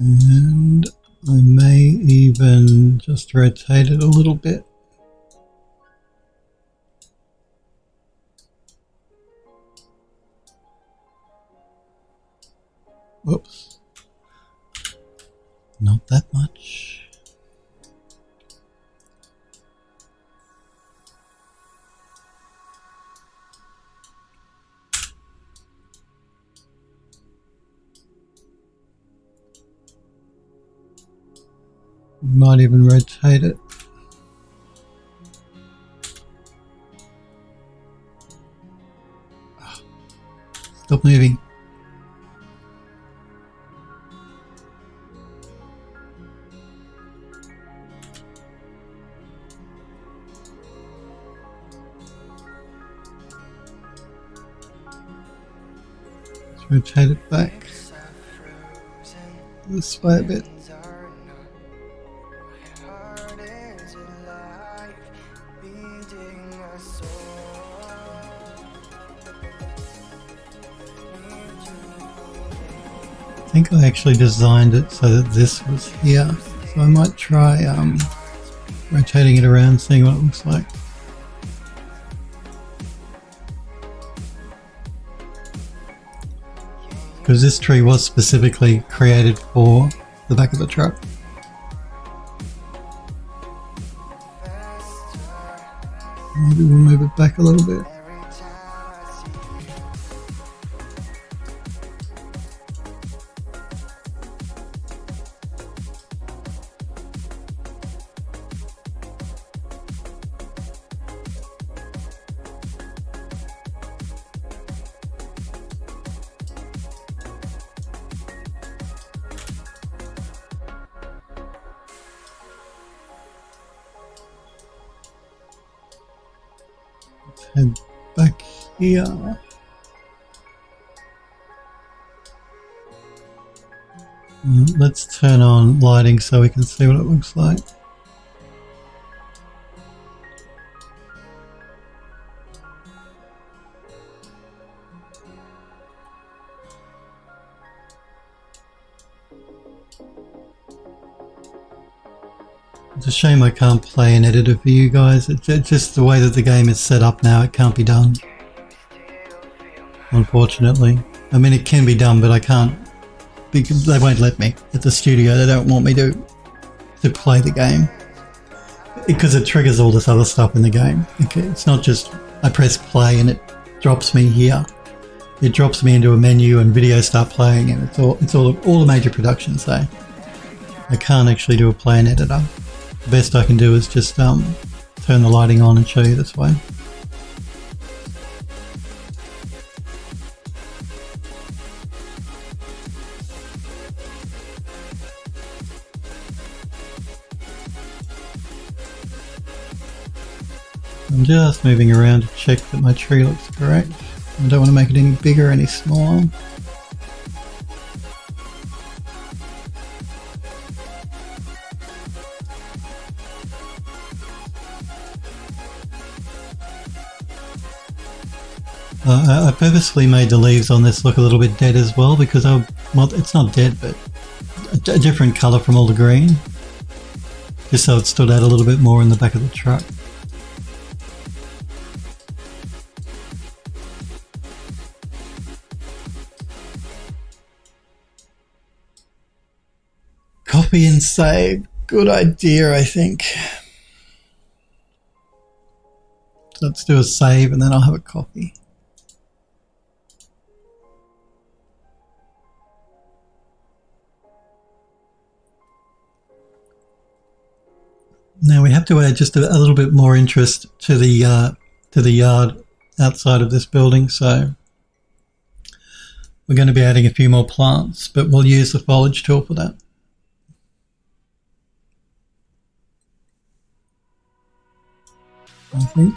And I may even just rotate it a little bit. Whoops. Not that much. Might even rotate it. Stop moving. Let's rotate it back this way a bit. I think I actually designed it so that this was here, so I might try rotating it around, seeing what it looks like. Because this tree was specifically created for the back of the truck. Maybe we'll move it back a little bit. Head back here. Let's turn on lighting so we can see what it looks like. It's a shame I can't play an editor for you guys. It's just the way that the game is set up now, it can't be done. Unfortunately. I mean, it can be done, but I can't, because they won't let me at the studio. They don't want me to play the game because it triggers all this other stuff in the game. Okay, it's not just I press play and it drops me here. It drops me into a menu and videos start playing, and it's all the major productions say. I can't actually do a play and editor. The best I can do is just turn the lighting on and show you this way. I'm just moving around to check that my tree looks correct. I don't want to make it any bigger or any smaller. I purposely made the leaves on this look a little bit dead as well, because well, it's not dead, but a different colour from all the green, just so it stood out a little bit more in the back of the truck. Copy and save. Good idea, I think. Let's do a save and then I'll have a copy. Now we have to add just a little bit more interest to the yard outside of this building, so we're going to be adding a few more plants, but we'll use the foliage tool for that. I think.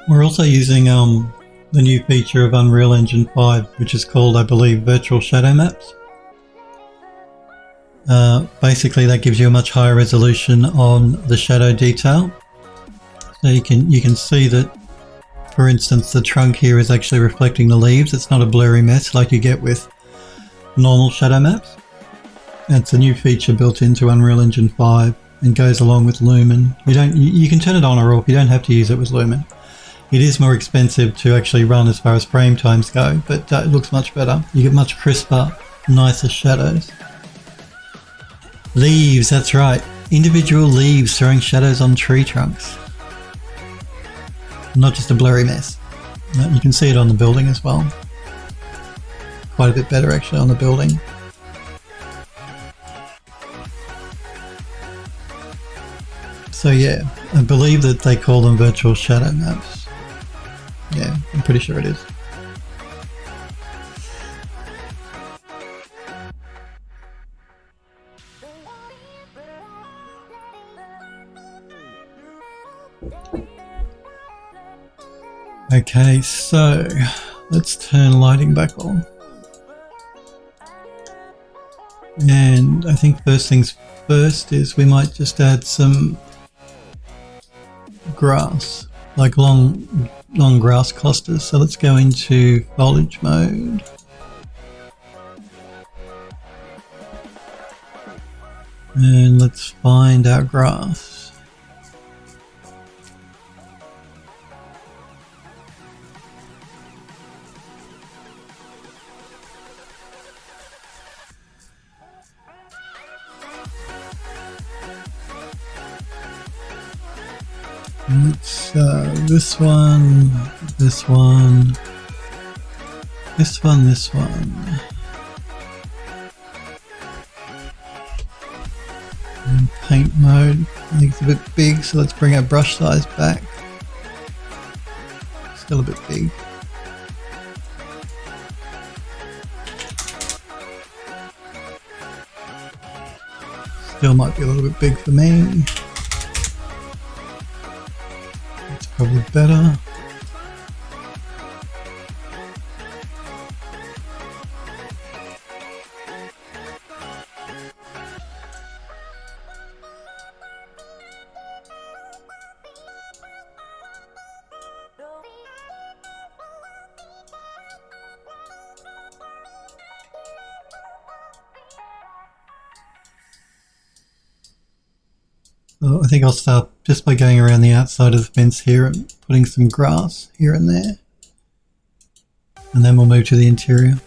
We're also using the new feature of Unreal Engine 5, which is called, I believe, Virtual Shadow Maps. Basically, that gives you a much higher resolution on the shadow detail. So you can see that For instance, the trunk here is actually reflecting the leaves. It's not a blurry mess like you get with normal shadow maps. It's a new feature built into Unreal Engine 5 and goes along with Lumen. You can turn it on or off. You don't have to use it with Lumen. It is more expensive to actually run as far as frame times go, but it looks much better. You get much crisper, nicer shadows. Leaves, that's right. Individual leaves throwing shadows on tree trunks. Not just a blurry mess. You can see it on the building as well. Quite a bit better actually on the building. So yeah, I believe that they call them virtual shadow maps. Yeah, I'm pretty sure it is. Okay, so let's turn lighting back on. And I think first things first is we might just add some grass, like long grass clusters. So let's go into foliage mode. And let's find our grass. It's this one, this one, this one, this one. And paint mode, I think it's a bit big, so let's bring our brush size back. Still a bit big. Still might be a little bit big for me. Probably better. I think I'll start just by going around the outside of the fence here and putting some grass here and there. And then we'll move to the interior.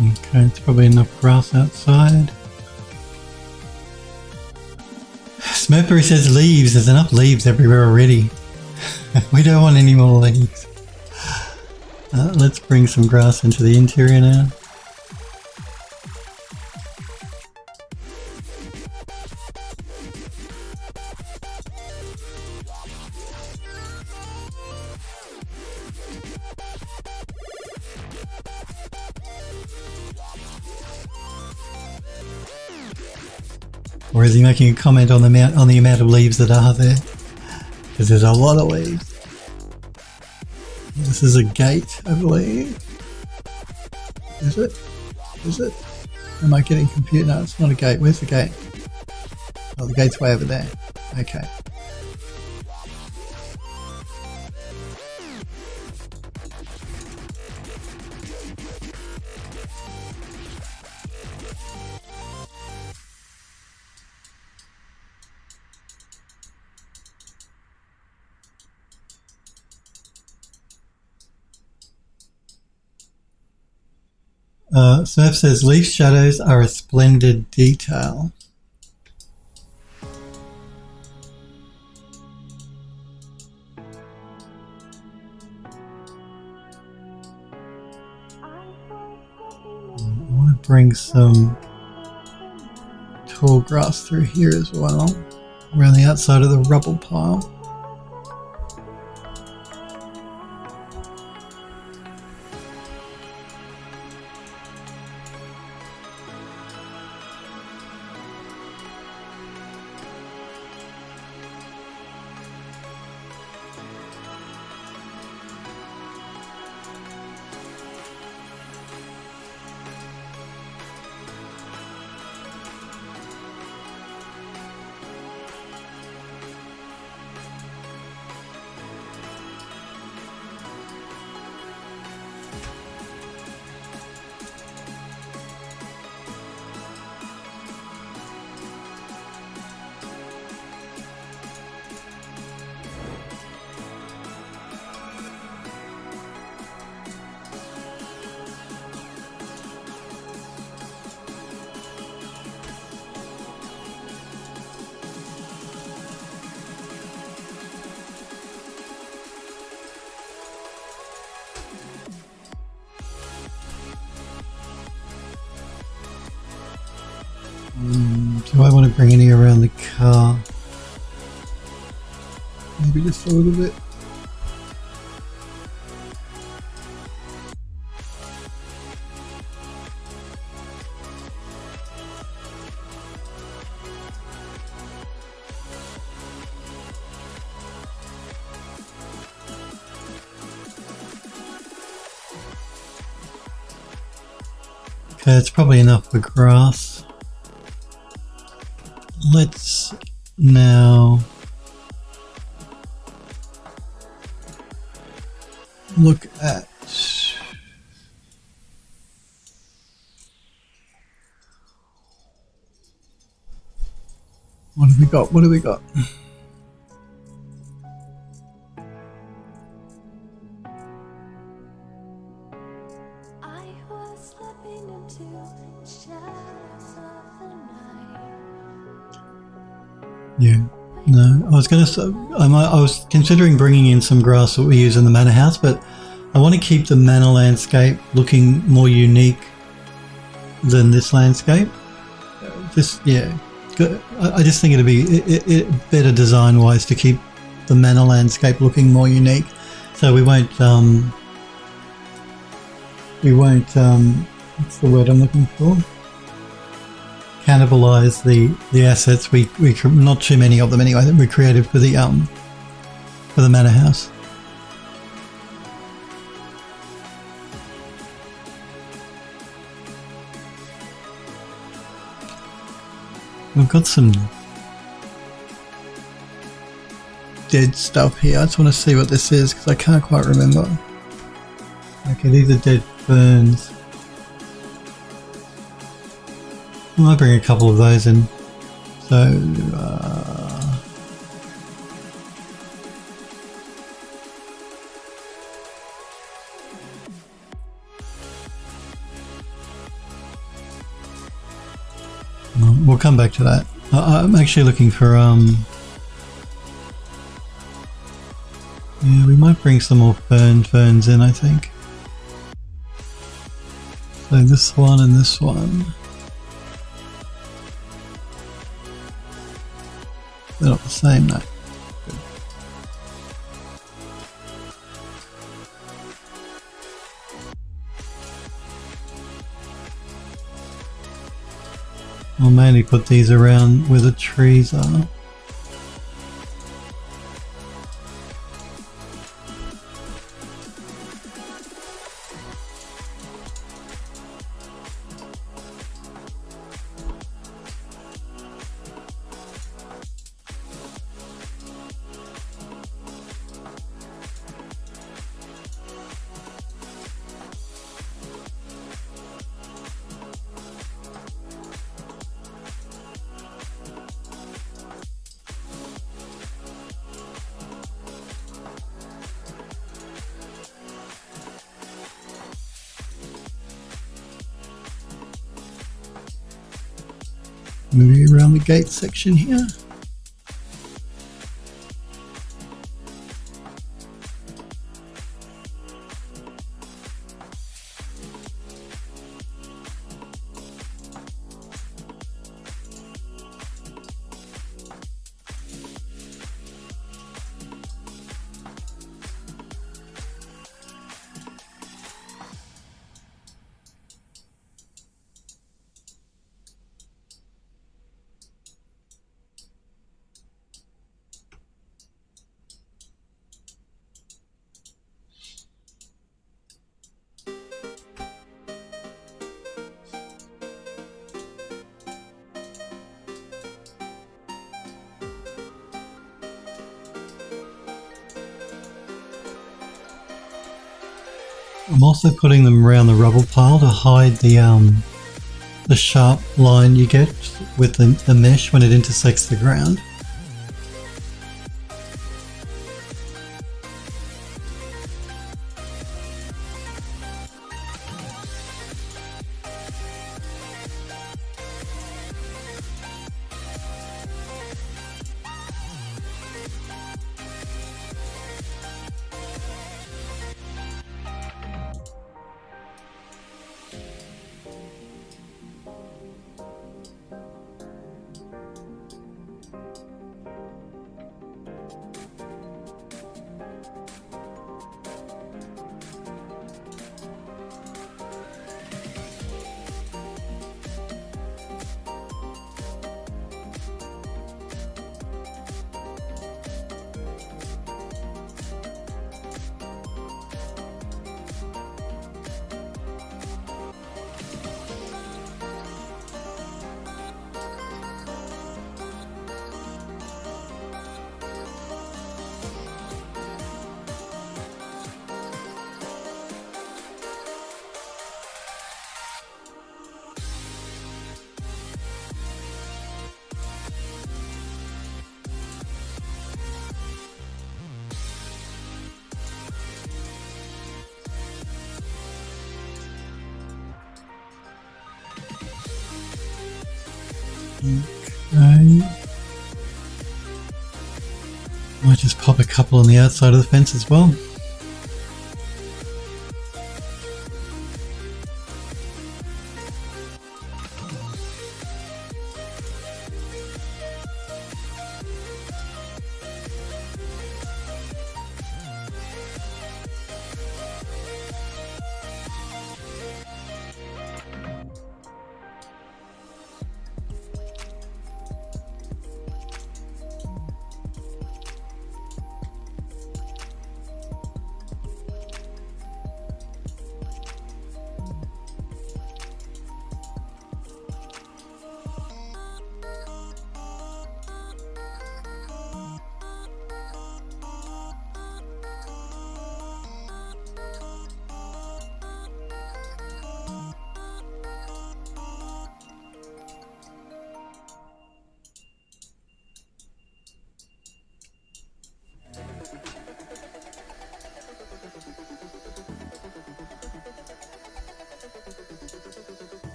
Okay, it's probably enough grass outside. Smurfberry says leaves. There's enough leaves everywhere already. We don't want any more leaves. Let's bring some grass into the interior now. Or is he making a comment on the amount of leaves that are there? Because there's a lot of leaves. This is a gate, I believe. Is it? Is it? Am I getting confused? No, it's not a gate. Where's the gate? Oh, the gate's way over there. Okay. Smurf says leaf shadows are a splendid detail. I want to bring some tall grass through here as well, around the outside of the rubble pile. Do I want to bring any around the car? Maybe just a little bit. Okay, it's probably enough for grass. Let's now look at what have we got? What have we got? Yeah, no, I was going to. I was considering bringing in some grass that we use in the manor house, but I want to keep the manor landscape looking more unique than this landscape. Just yeah, I just think it'd be better design-wise to keep the manor landscape looking more unique. So we won't. What's the word I'm looking for? Cannibalize the assets we not too many of them anyway that we created for the manor house. We've got some dead stuff here. I just want to see what this is because I can't quite remember. Okay, these are dead ferns. I might bring a couple of those in. So, We'll come back to that. I'm actually looking for yeah, we might bring some more ferns in, I think. So this one and this one. They're not the same, no. Good. I'll mainly put these around where the trees are. Maybe around the gate section here. I'm also putting them around the rubble pile to hide the sharp line you get with the mesh when it intersects the ground. Okay. Might just pop a couple on the outside of the fence as well.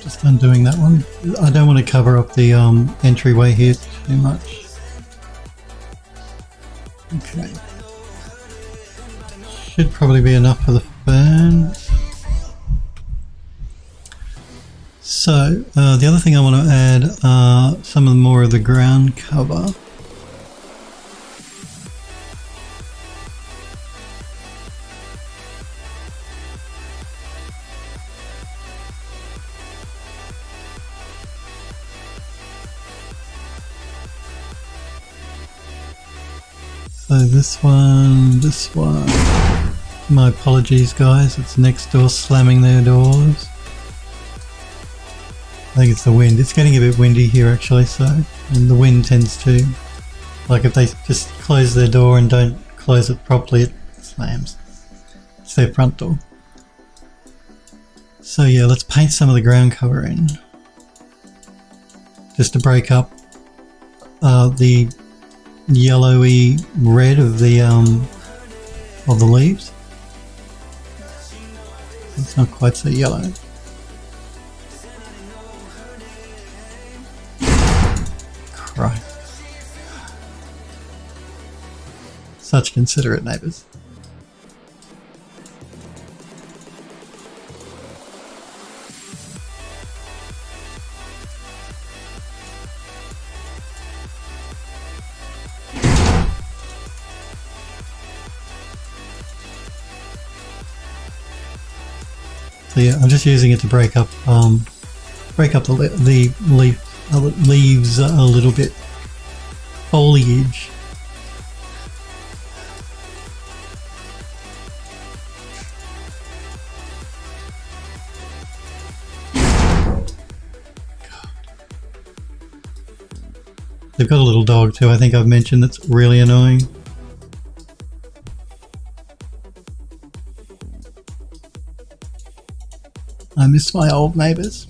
Just undoing that one. I don't want to cover up the entryway here too much. Okay. Should probably be enough for the fern. So, the other thing I want to add are some of the more of the ground cover. So this one. My apologies guys, it's next door slamming their doors. I think it's the wind. It's getting a bit windy here actually, so, and the wind tends to, like if they just close their door and don't close it properly, it slams. It's their front door. So yeah, let's paint some of the ground cover in. Just to break up the yellowy red of the leaves. It's not quite so yellow. Christ. Such considerate neighbours. So yeah, I'm just using it to break up the leaves a little bit. Foliage. They've got a little dog too, I think I've mentioned, that's really annoying. I miss my old neighbours.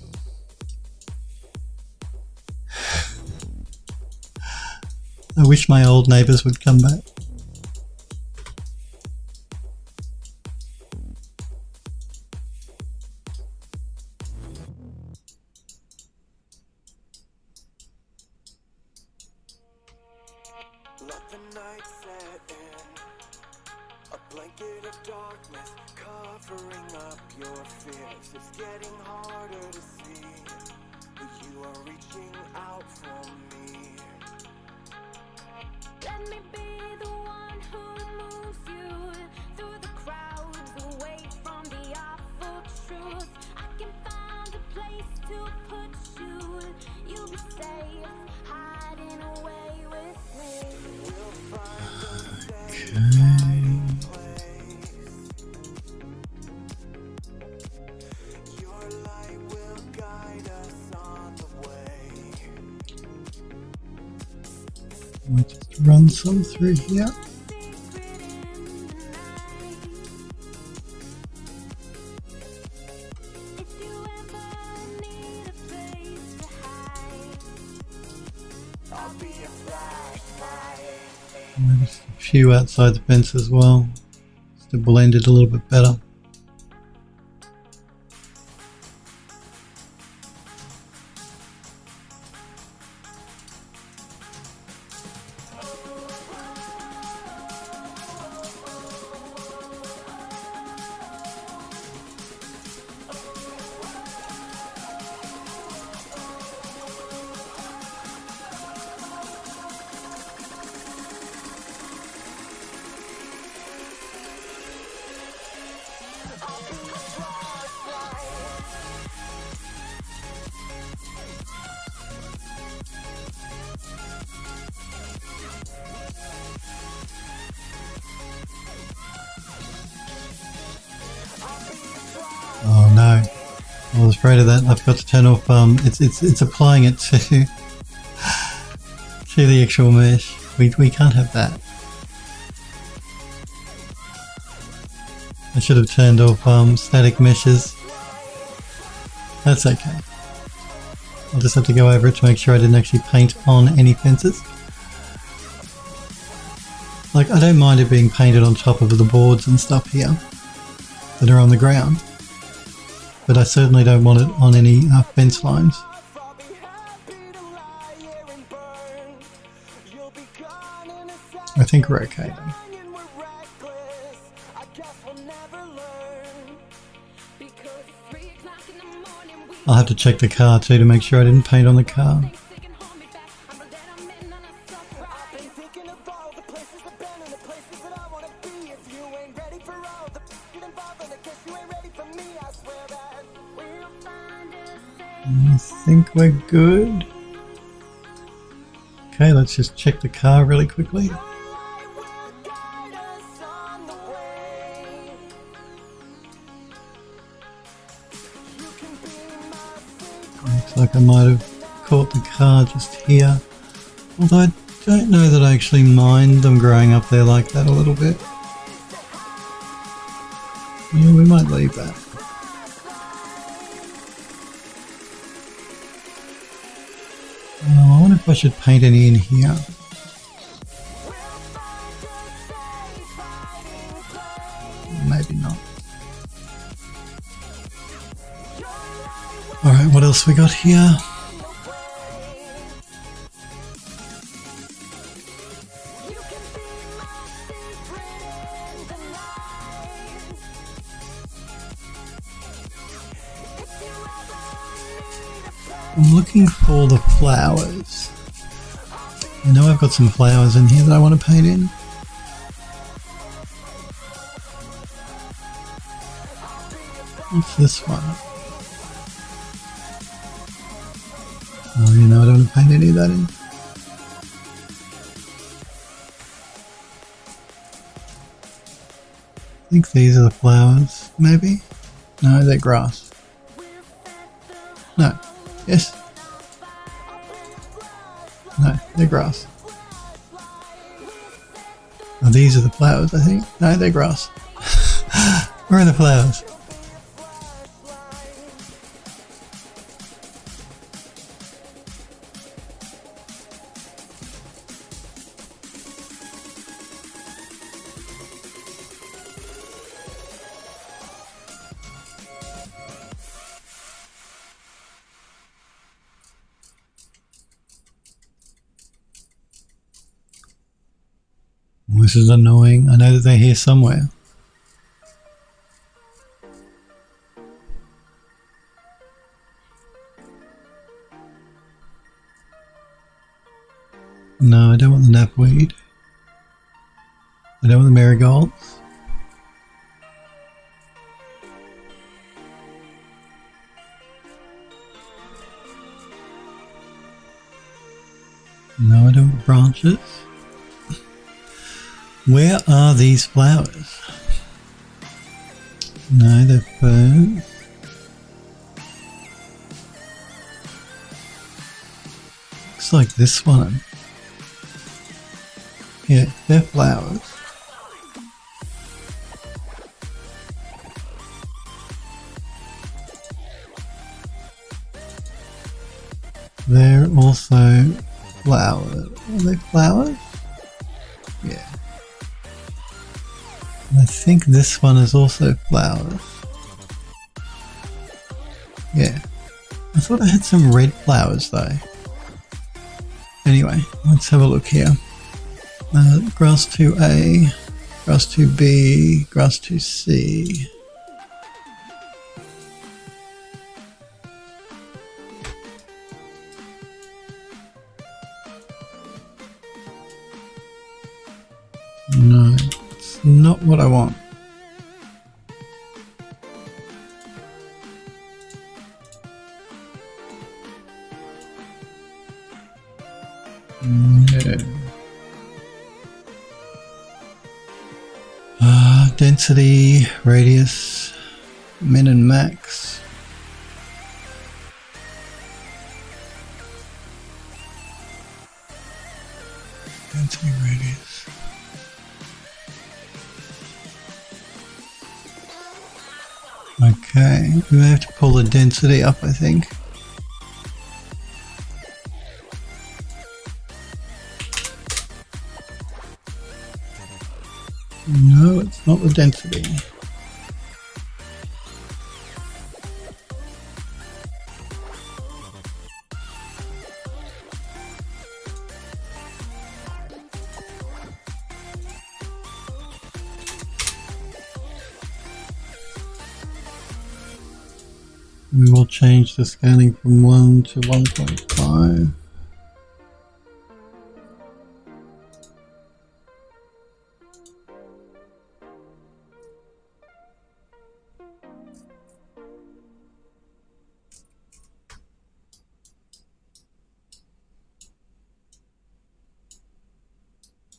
I wish my old neighbours would come back. Let the night set in, a blanket of darkness covering up your fears. It's getting harder to see, but you are reaching out for me. Let me be the one who moves you through the crowds, away from the awful truth. I can find a place to put you. You'll be safe, hiding away with me. We'll find a safe hiding place. Your light will guide us on the way. I'll just run some through here. Maybe just a few outside the fence as well, just to blend it a little bit better. Oh no, I was afraid of that. I forgot to turn off, it's applying it to See the actual mesh? We can't have that. I should have turned off static meshes. That's okay. I'll just have to go over it to make sure I didn't actually paint on any fences. Like, I don't mind it being painted on top of the boards and stuff here that are on the ground, but I certainly don't want it on any fence lines. I think we're okay though. I'll have to check the car too to make sure I didn't paint on the car. I think we're good. Okay, let's just check the car really quickly. Looks like I might have caught the car just here. Although I don't know that I actually mind them growing up there like that a little bit. Yeah, we might leave that. I wonder if I should paint any in here. Maybe not. Alright, what else we got here? I'm looking for the flowers. I know I've got some flowers in here that I want to paint in. What's this one? Oh, you know, I don't want to paint any of that in. I think these are the flowers, maybe? No, they're grass. No. Yes? No, they're grass. Oh, these are the flowers, I think. No, they're grass. Where are the flowers? This is annoying. I know that they're here somewhere. No, I don't want the knapweed. I don't want the marigolds. No, I don't want branches. Where are these flowers? No, they're ferns. Looks like this one. Yeah, they're flowers. They're also flowers. Are they flowers? Yeah. I think this one is also flowers. Yeah. I thought I had some red flowers though. Anyway, let's have a look here. Grass 2A, grass 2B, grass 2C. No, it's not what I want. No. Density, radius, min and max. Density radius. Okay, we have to pull the density up, I think. No, it's not the density. We will change the scaling from 1 to 1.5.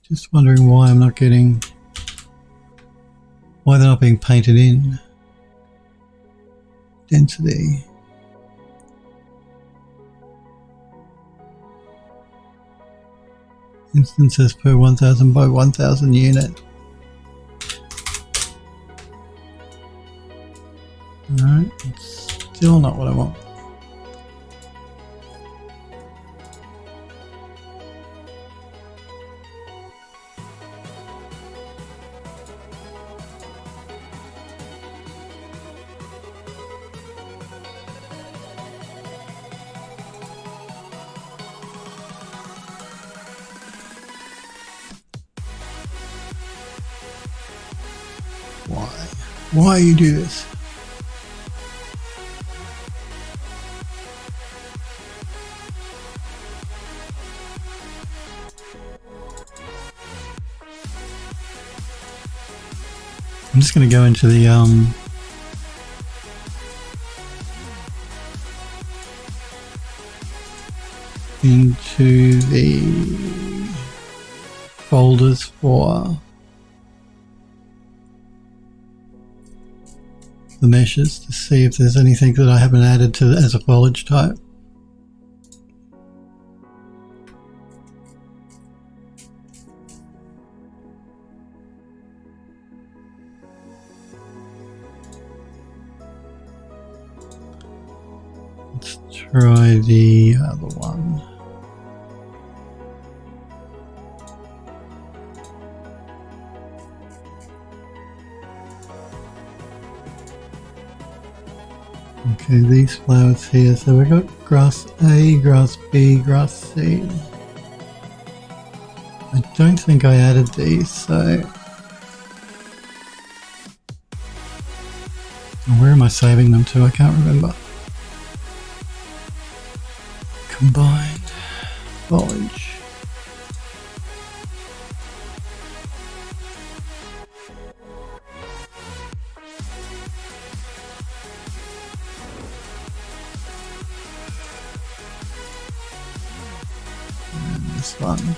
Just wondering why I'm not getting, why they're not being painted in. Density. Instances per 1000 by 1000 unit. Alright, it's still not what I want. Why you do this? I'm just going to go into the folders for the meshes to see if there's anything that I haven't added to as a foliage type. Let's try the other one. Okay, these flowers here. So we've got grass A, grass B, grass C. I don't think I added these, so... Where am I saving them to? I can't remember. Combined foliage. This one.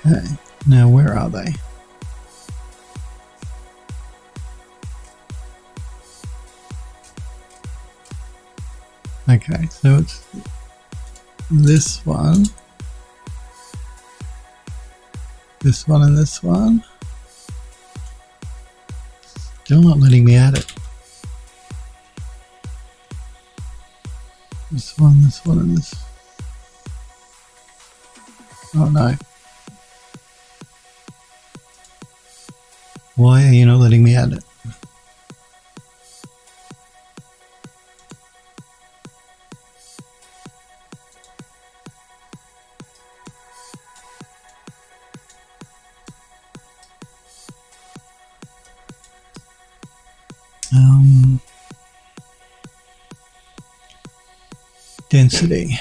Okay, now where are they? Okay, so it's this one, and this one. Still not letting me add it. This one, and this. Oh no. Why are you not letting me add it? Density.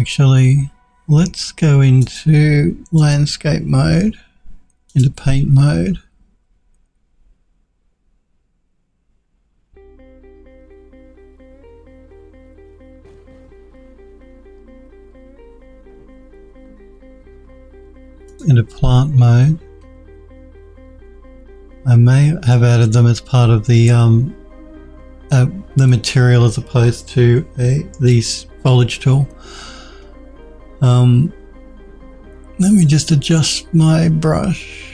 Actually, let's go into landscape mode, into paint mode. Into plant mode. I may have added them as part of the the material as opposed to the foliage tool. Let me just adjust my brush.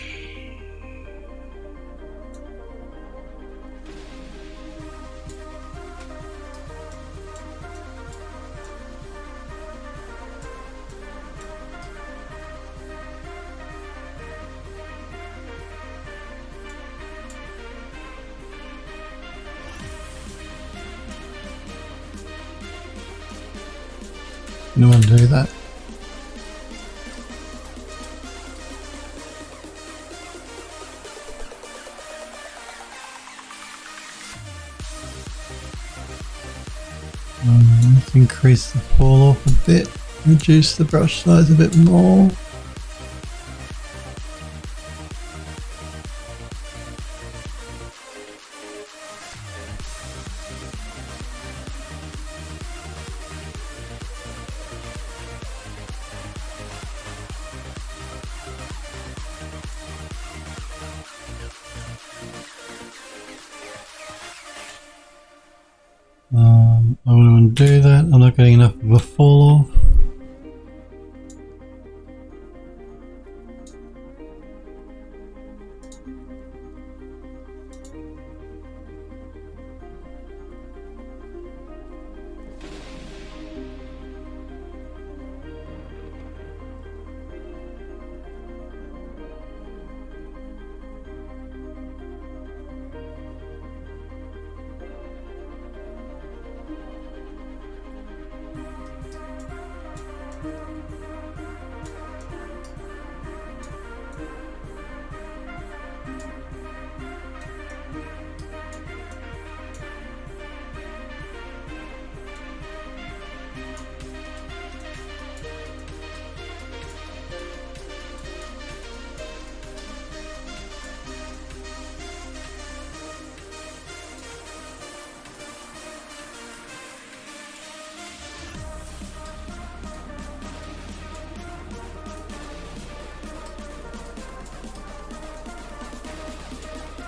No one do that. Let's increase the fall off a bit, reduce the brush size a bit more. I want to undo that. I'm not getting enough of a fall off.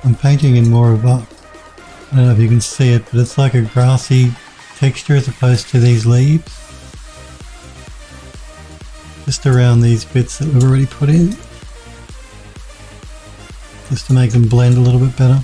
I'm painting in more of a, I don't know if you can see it, but it's like a grassy texture as opposed to these leaves. Just around these bits that we've already put in. Just to make them blend a little bit better.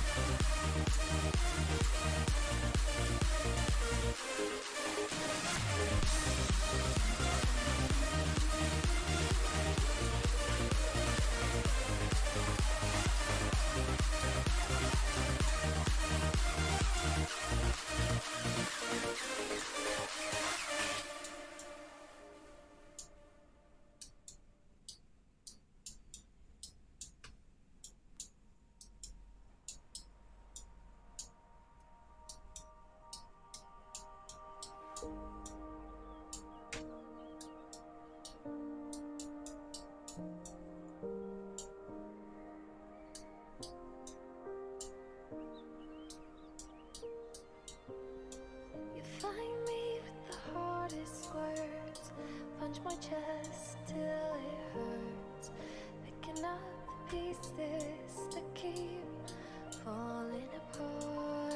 Punch my chest till it hurts, picking up pieces to keep falling apart.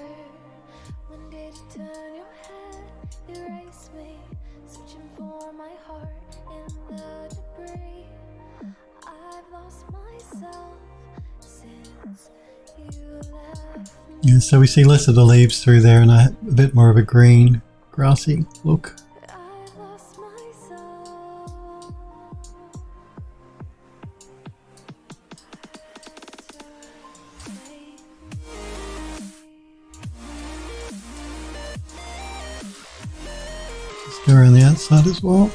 When did you turn your head, erase me, searching for my heart in the debris? I've lost myself since you left me. Yeah, so we see less of the leaves through there and a bit more of a green, grassy look. Go around the outside as well.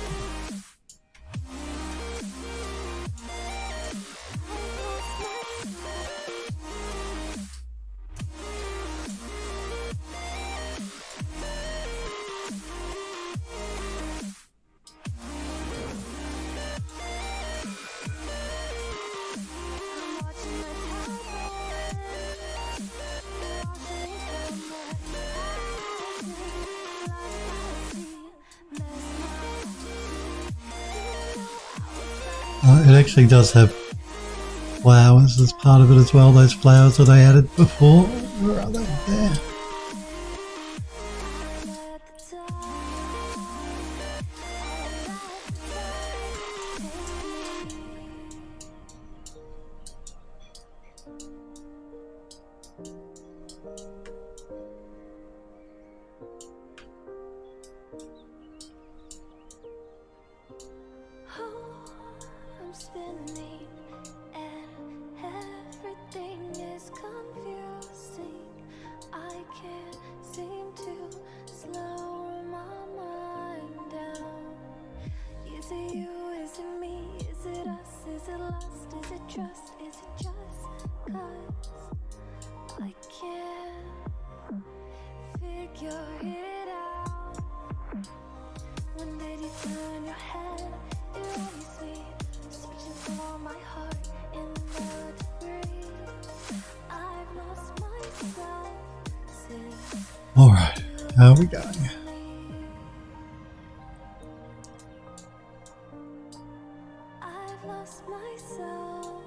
It actually does have flowers as part of it as well, those flowers that I added before. Where are they? There. Is it you? Is it me? Is it us? Is it lust? Is it trust? Is it just 'cause I can't figure it out? When did you turn your head? It always sweet, searching for my heart in the debris. I've lost myself since. All right, how are we going? I've lost myself.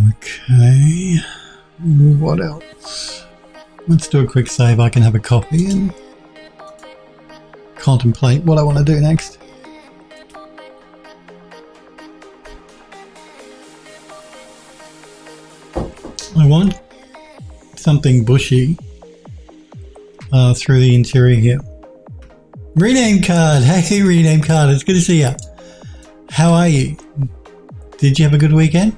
Okay, what else? Let's do a quick save. I can have a coffee and contemplate what I want to do next. I want something bushy through the interior here. Rename card! Hey, rename card, it's good to see you. How are you? Did you have a good weekend?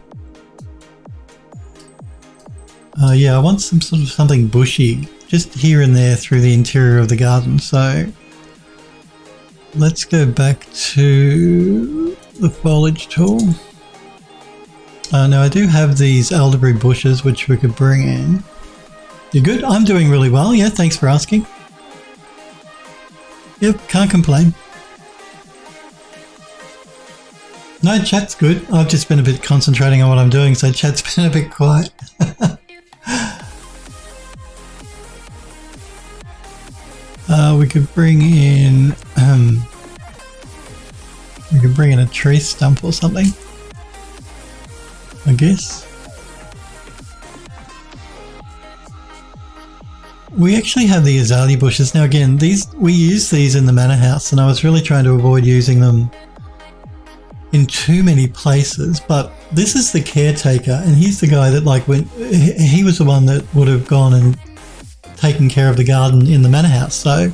Yeah, I want some sort of something bushy, just here and there through the interior of the garden. So let's go back to the foliage tool. Now I do have these elderberry bushes which we could bring in. You good? I'm doing really well, yeah, thanks for asking. Yep, can't complain. No, chat's good. I've just been a bit concentrating on what I'm doing, so chat's been a bit quiet. We could bring in a tree stump or something, I guess. We actually have the azalea bushes. Now again, we use these in the manor house, and I was really trying to avoid using them in too many places, but this is the caretaker, and he's the guy that he was the one that would have gone and taken care of the garden in the manor house. So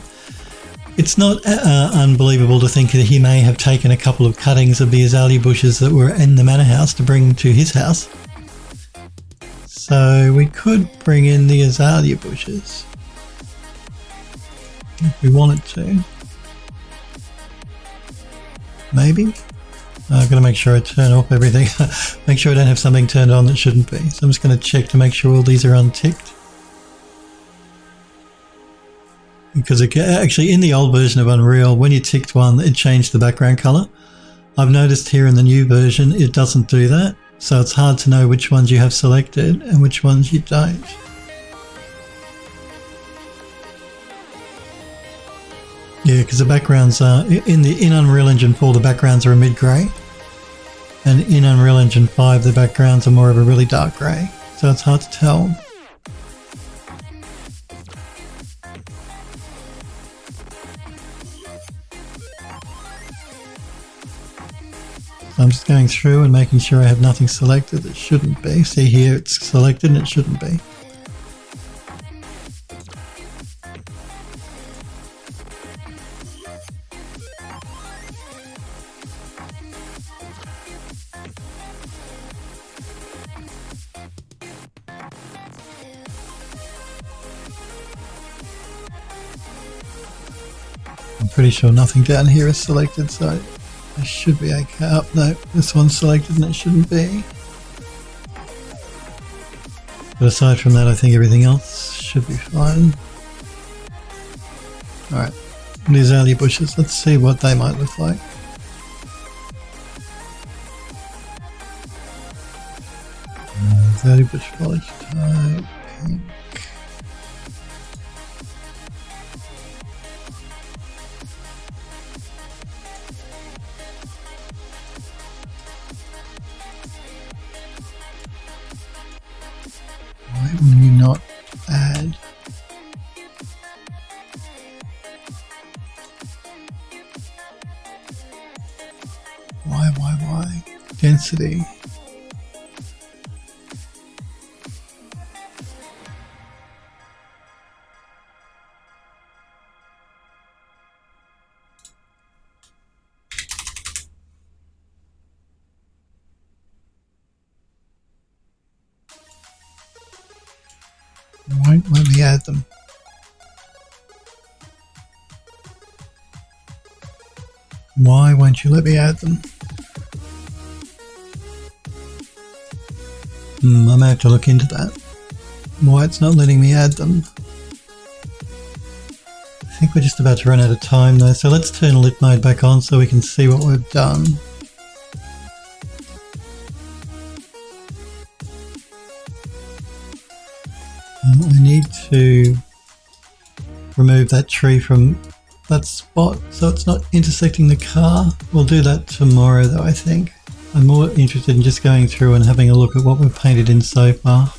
it's not unbelievable to think that he may have taken a couple of cuttings of the azalea bushes that were in the manor house to bring to his house. So we could bring in the azalea bushes if we wanted to. Maybe. I've got to make sure I turn off everything. Make sure I don't have something turned on that shouldn't be. So I'm just going to check to make sure all these are unticked. Because actually in the old version of Unreal, when you ticked one, it changed the background color. I've noticed here in the new version, it doesn't do that. So it's hard to know which ones you have selected and which ones you don't. Yeah, because the backgrounds are, in Unreal Engine 4, the backgrounds are a mid-grey. And in Unreal Engine 5, the backgrounds are more of a really dark grey. So it's hard to tell. I'm just going through and making sure I have nothing selected that shouldn't be. See here, it's selected and it shouldn't be. I'm pretty sure nothing down here is selected, so I should be okay. Oh, no, this one's selected and it shouldn't be. But aside from that, I think everything else should be fine. Alright, these azalea bushes, let's see what they might look like. Azalea bush polish type, pink. Why will you not add? Why? Density. Won't let me add them. Why won't you let me add them? I may have to look into that. Why it's not letting me add them. I think we're just about to run out of time though, so let's turn lit mode back on so we can see what we've done. I need to remove that tree from that spot so it's not intersecting the car. We'll do that tomorrow though, I think. I'm more interested in just going through and having a look at what we've painted in so far.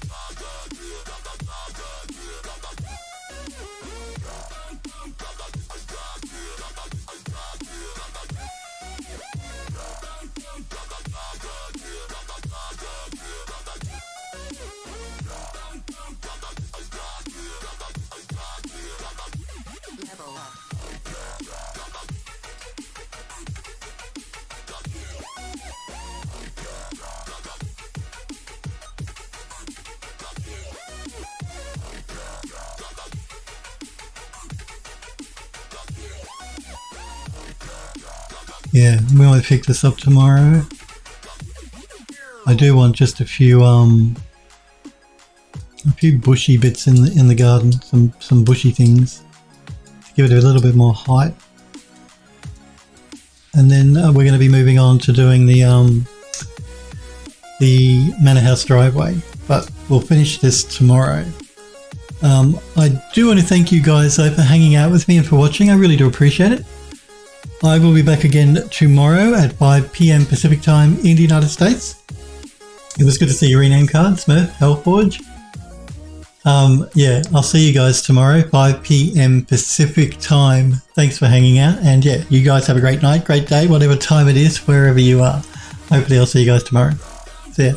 Yeah, we might pick this up tomorrow. I do want just a few bushy bits in the garden, some bushy things to give it a little bit more height. And then we're going to be moving on to doing the manor house driveway, but we'll finish this tomorrow. I do want to thank you guys though for hanging out with me and for watching. I really do appreciate it. I will be back again tomorrow at 5 PM Pacific time in the United States. It was good to see your rename card, Smurf, Hellforge. Yeah, I'll see you guys tomorrow, 5 PM Pacific time. Thanks for hanging out, and yeah, you guys have a great night, great day, whatever time it is, wherever you are. Hopefully I'll see you guys tomorrow. See ya.